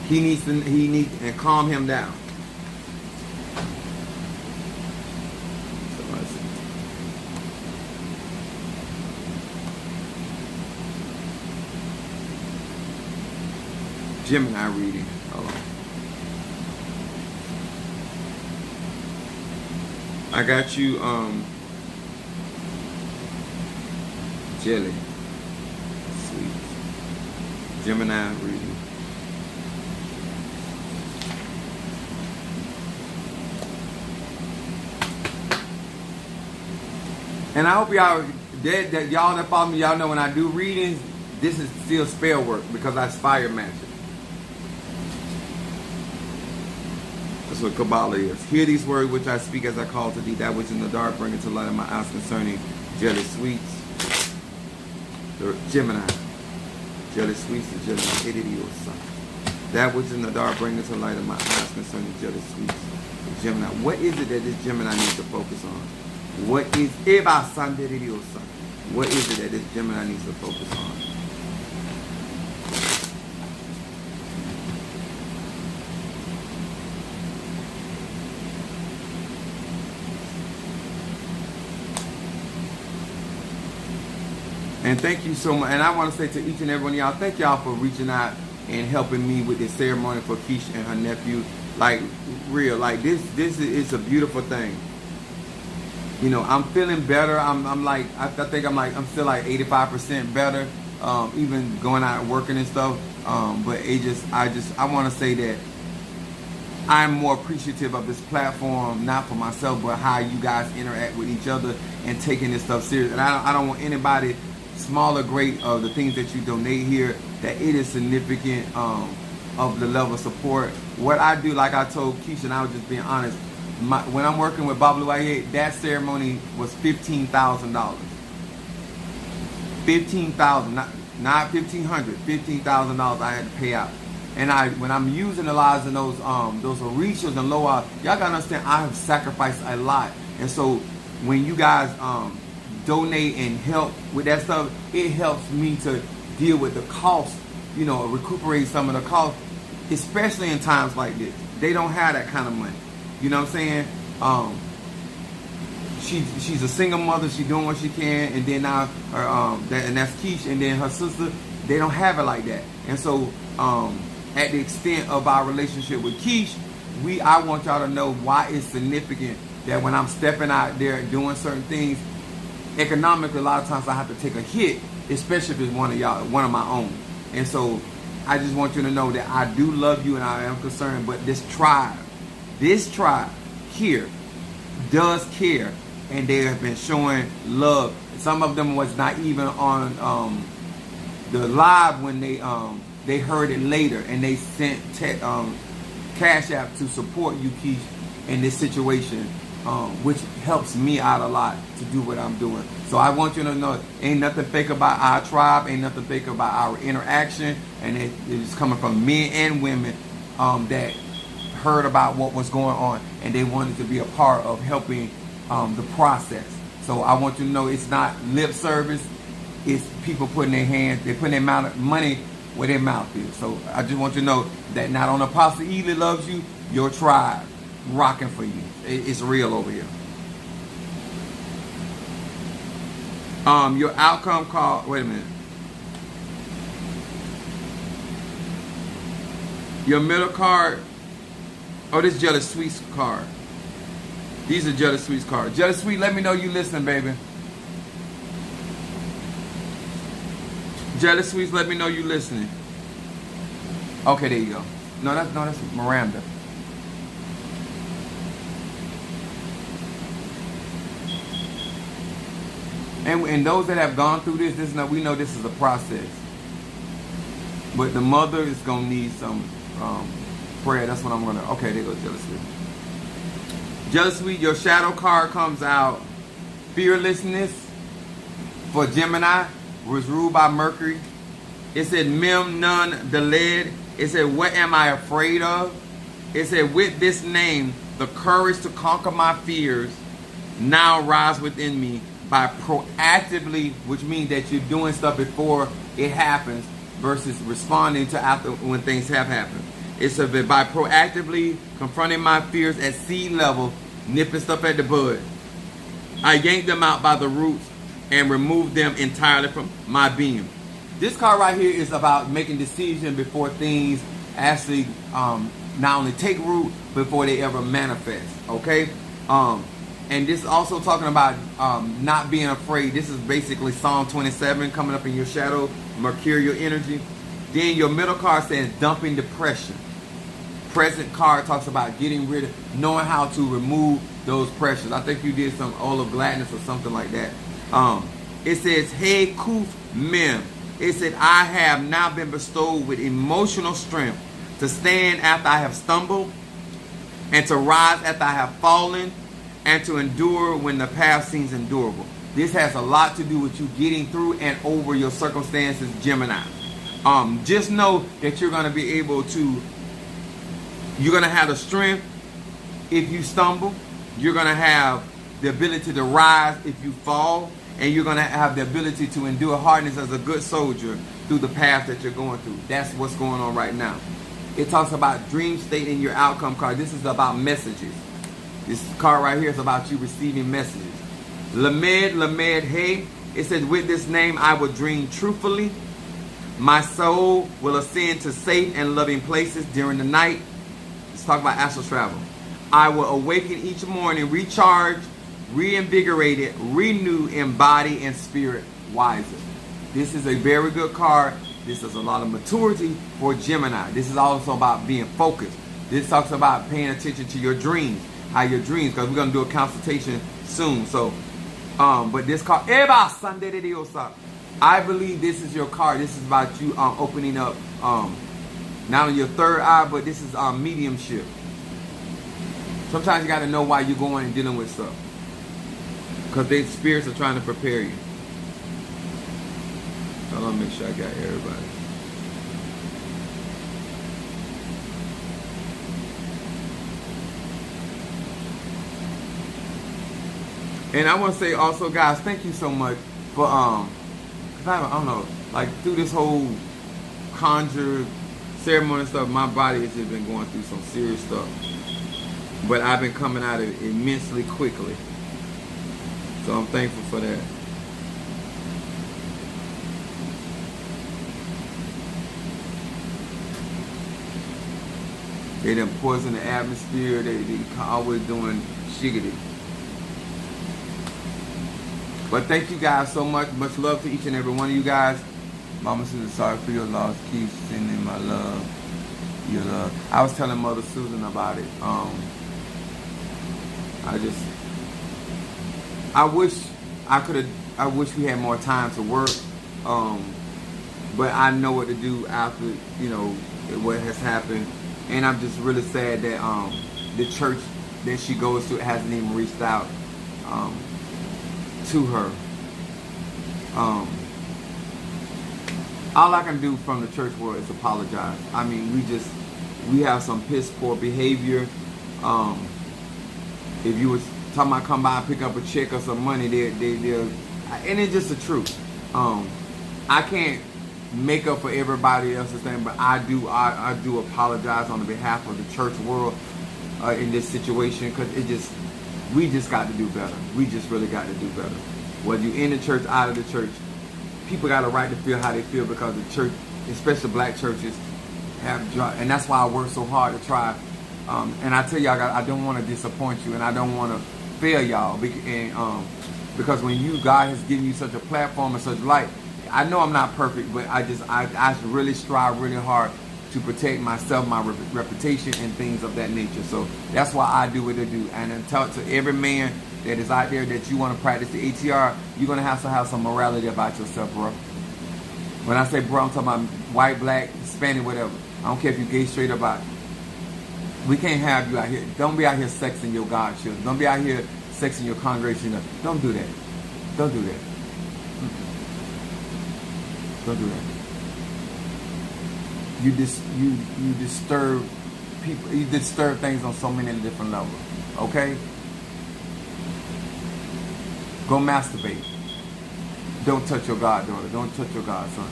He needs and calm him down. Gemini reading. Hold on. I got you, Jelly. Sweet. Gemini reading. And I hope y'all that follow me, y'all know when I do readings, this is still spell work because I fire magic. That's what Kabbalah is. Hear these words which I speak as I call to thee, that which in the dark bring into light of my eyes concerning jelly sweets. The Gemini. Jelly sweets and jelly idiosa. That which in the dark bring into light of my eyes concerning jelly sweets. The Gemini. What is it that this Gemini needs to focus on? What is it that this Gemini needs to focus on? And thank you so much. And I want to say to each and every one of y'all, thank y'all for reaching out and helping me with this ceremony for Keisha and her nephew. Like, real, like this is a beautiful thing. You know, I'm feeling better. I'm like, I think I'm still like 85% better. Even going out and working and stuff. But I want to say that I'm more appreciative of this platform, not for myself, but how you guys interact with each other and taking this stuff serious. And I don't want anybody, small or great, of the things that you donate here, that it is significant of the level of support. What I do, like I told Keisha, and I was just being honest, when I'm working with Baba Luaye, that ceremony was $15,000. $15,000, not $1,500. $15,000 I had to pay out. And when I'm using the lives in those orishas and loa, y'all gotta understand I have sacrificed a lot. And so when you guys donate and help with that stuff, it helps me to deal with the cost, you know, recuperate some of the cost, especially in times like this. They don't have that kind of money. You know what I'm saying? She's a single mother. She's doing what she can, and then now her and that's Keisha, and then her sister. They don't have it like that. And so at the extent of our relationship with Keisha, I want y'all to know why it's significant that when I'm stepping out there doing certain things, economically, a lot of times I have to take a hit, especially if it's one of my own. And so I just want you to know that I do love you and I am concerned, but this tribe here does care, and they have been showing love. Some of them was not even on the live when they heard it later, and they sent Cash App to support you, Keisha, in this situation, which helps me out a lot to do what I'm doing. So I want you to know, ain't nothing fake about our tribe, ain't nothing fake about our interaction, and it is coming from men and women that heard about what was going on, and they wanted to be a part of helping the process. So I want you to know it's not lip service, it's people putting their hands, they're putting their amount of money where their mouth is. So I just want you to know that not only Apostle Ely loves you, your tribe rocking for you. It's real over here. Your outcome call, wait a minute. Your middle card, oh, this is Jelly Sweets card. These are Jelly Sweets cards. Jelly Sweet, let me know you listening, baby. Jelly Sweets, let me know you listening. Okay, there you go. No, that's Miranda. And those that have gone through this, we know this is a process. But the mother is gonna need some prayer. That's what I'm gonna. Okay, there goes Jelly Sweet. Jelly Sweet, your shadow card comes out. Fearlessness for Gemini was ruled by Mercury. It said Mem Nun the lead. It said, what am I afraid of? It said, with this name The courage to conquer my fears now rise within me by proactively, which means that you're doing stuff before it happens versus responding to after when things have happened. It's by proactively confronting my fears at seed level, nipping stuff at the bud. I yank them out by the roots and remove them entirely from my being. This card right here is about making decisions before things actually not only take root, before they ever manifest. Okay? And this is also talking about not being afraid. This is basically Psalm 27 coming up in your shadow, mercurial energy. Then your middle card says dumping depression. Present card talks about getting rid of, knowing how to remove those pressures. I think you did some Oil of Gladness or something like that. It says, Hey Kuf Mem. It said, I have now been bestowed with emotional strength to stand after I have stumbled, and to rise after I have fallen, and to endure when the path seems endurable. This has a lot to do with you getting through and over your circumstances, Gemini. Just know that you're going to be able to, you're going to have the strength if you stumble. You're going to have the ability to rise if you fall. And you're going to have the ability to endure hardness as a good soldier through the path that you're going through. That's what's going on right now. It talks about dream state in your outcome card. This is about messages. This card right here is about you receiving messages. Lamed, hey. It says, with this name I will dream truthfully. My soul will ascend to safe and loving places during the night. Let's talk about astral travel. I will awaken each morning, recharge, reinvigorated, renewed in body and spirit, wiser. This is a very good card. This is a lot of maturity for Gemini. This is also about being focused. This talks about paying attention to your dreams, how your dreams, because we're going to do a consultation soon. So, but this card, I believe this is your card. This is about you opening up not only your third eye, but this is mediumship. Sometimes you got to know why you're going and dealing with stuff. Because their spirits are trying to prepare you. So I'm going to make sure I got everybody. And I want to say also, guys, thank you so much for, I don't know, like through this whole conjure ceremony and stuff, my body has just been going through some serious stuff. But I've been coming out of it immensely quickly. So I'm thankful for that. They done poison the atmosphere. They always doing shiggity. But thank you guys so much. Much love to each and every one of you guys. Mama Susan, sorry for your loss. Keep sending my love. Your love. I was telling Mother Susan about it. I wish we had more time to work. But I know what to do after, you know, what has happened. And I'm just really sad that the church that she goes to hasn't even reached out to her. All I can do from the church world is apologize. I mean, we have some piss poor behavior. If you was talking about come by and pick up a check or some money, they'll, and it's just the truth. I can't make up for everybody else's thing, but I do apologize on the behalf of the church world in this situation, because we just got to do better. We just really got to do better. Whether you're in the church, out of the church, people got a right to feel how they feel, because the church, especially black churches, and that's why I work so hard to try. And I tell y'all, I don't want to disappoint you, and I don't want to fail y'all. Because when God has given you such a platform and such light, I know I'm not perfect, but I really strive really hard to protect myself, my reputation, and things of that nature. So that's why I do what I do. And then tell to every man that is out there that you want to practice the ATR, you're going to have to have some morality about yourself, bro. When I say bro, I'm talking about white, black, Hispanic, whatever. I don't care if you're gay, straight, about. We can't have you out here. Don't be out here sexing your God children. Don't be out here sexing your congregation. Don't do that. Don't do that. Don't do that. You disturb people, you disturb things on so many different levels. Okay? Go masturbate. Don't touch your goddaughter. Don't touch your godson.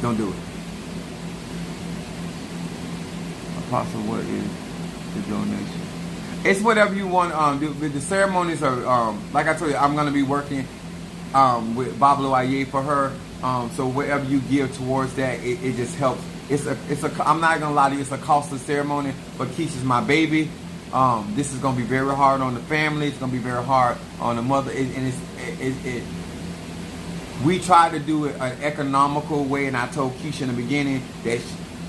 Don't do it. Apostle, what is the donation? It's whatever you want. The ceremonies are, like I told you, I'm going to be working with Bablo Aye for her. So whatever you give towards that, it just helps. I'm not going to lie to you, it's a costly ceremony, but Keisha's my baby. This is going to be very hard on the family. It's going to be very hard on the mother. We tried to do it an economical way, and I told Keisha in the beginning that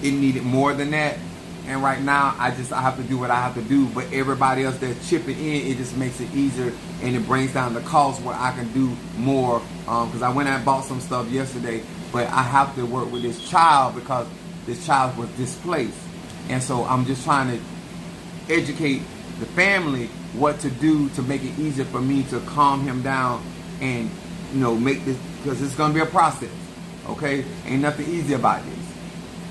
it needed more than that. And right now, I have to do what I have to do. But everybody else that's chipping in, it just makes it easier, and it brings down the cost where I can do more. Because I went and bought some stuff yesterday, but I have to work with this child because this child was displaced. And so I'm just trying to educate the family what to do to make it easier for me to calm him down and, make this, because it's going to be a process. Okay? Ain't nothing easy about this.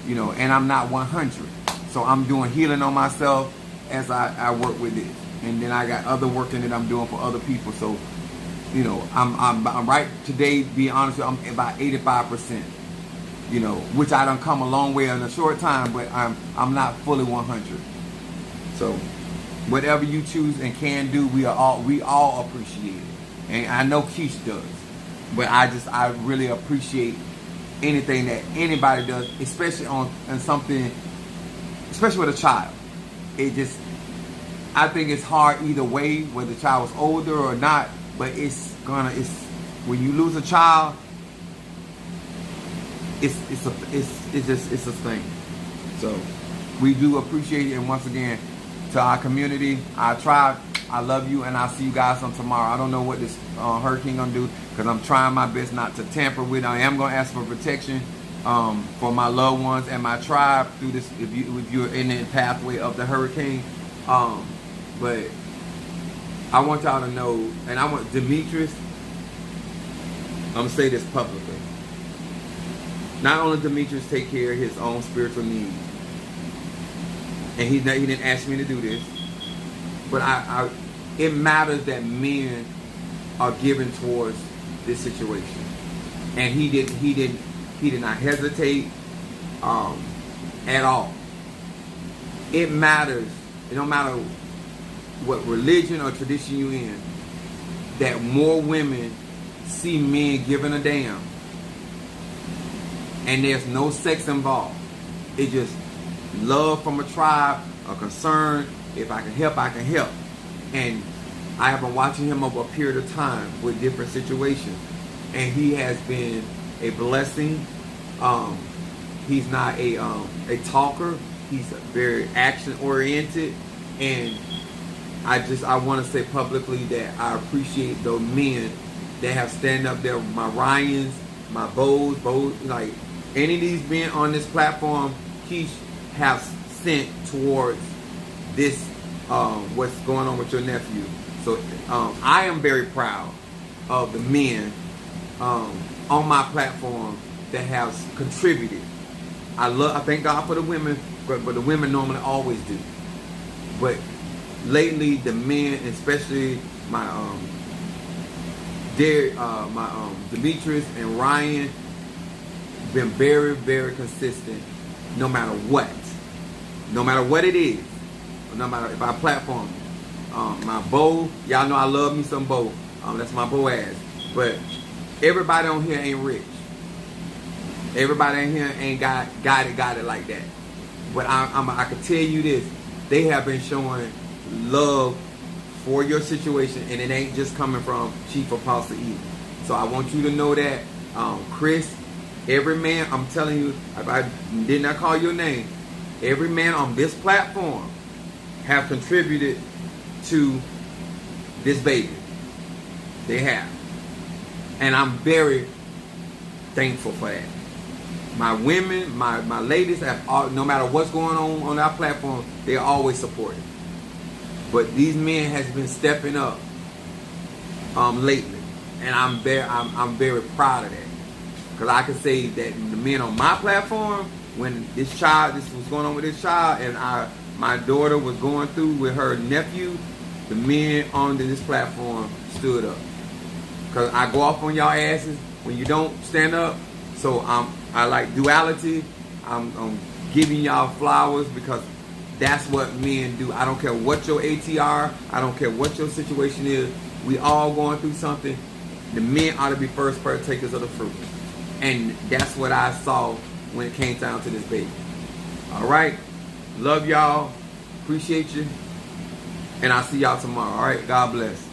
And I'm not 100. So I'm doing healing on myself as I work with this. And then I got other working that I'm doing for other people. So, I'm right today, be honest with you, I'm about 85%. Which I done come a long way in a short time, but I'm not fully 100. So whatever you choose and can do, we all appreciate it. And I know Keish does. But I really appreciate anything that anybody does, especially on something, especially with a child. I think it's hard either way, whether the child was older or not, but it's when you lose a child, it's a thing. So we do appreciate it, and once again, to our community, our tribe, I love you, and I'll see you guys on tomorrow. I don't know what this hurricane gonna do, because I'm trying my best not to tamper with it. I am gonna ask for protection for my loved ones and my tribe through this, if you're in the pathway of the hurricane. But I want y'all to know, and I want Demetrius, I'm gonna say this publicly. Not only Demetrius take care of his own spiritual needs, and he didn't ask me to do this, but it matters that men are given towards this situation, and he did not hesitate at all. It matters. It don't matter what religion or tradition you in, that more women see men giving a damn, and there's no sex involved. It's just love from a tribe, a concern. If I can help, I can help. And I have been watching him over a period of time with different situations, and he has been a blessing. He's not a talker. He's very action oriented, and I want to say publicly that I appreciate those men that have stand up there. My Ryans, my Bows, like any of these men on this platform, Keish have sent towards this, what's going on with your nephew. So I am very proud of the men on my platform that have contributed. I thank God for the women, but the women normally always do. But lately, the men, especially my Demetrius and Ryan, been very, very consistent. No matter what it is, no matter if I platform, my Bo, y'all know I love me some Bo. That's my Boaz. But everybody on here ain't rich. Everybody in here ain't got it like that. But I can tell you this: they have been showing love for your situation, and it ain't just coming from Chief Apostle E. So I want you to know that, Chris, every man, I'm telling you, if I did not call your name, every man on this platform have contributed to this baby. They have. And I'm very thankful for that. My women, my ladies, no matter what's going on our platform, they're always supportive. But these men has been stepping up lately, and I'm very proud of that, because I can say that the men on my platform when this was going on with this child, and my daughter was going through with her nephew, the men on this platform stood up. Because I go off on y'all asses when you don't stand up. So I like duality. I'm giving y'all flowers because that's what men do. I don't care what your ATR, I don't care what your situation is. We all going through something. The men ought to be first partakers of the fruit. And that's what I saw when it came down to this baby. All right. Love y'all. Appreciate you. And I'll see y'all tomorrow. All right. God bless.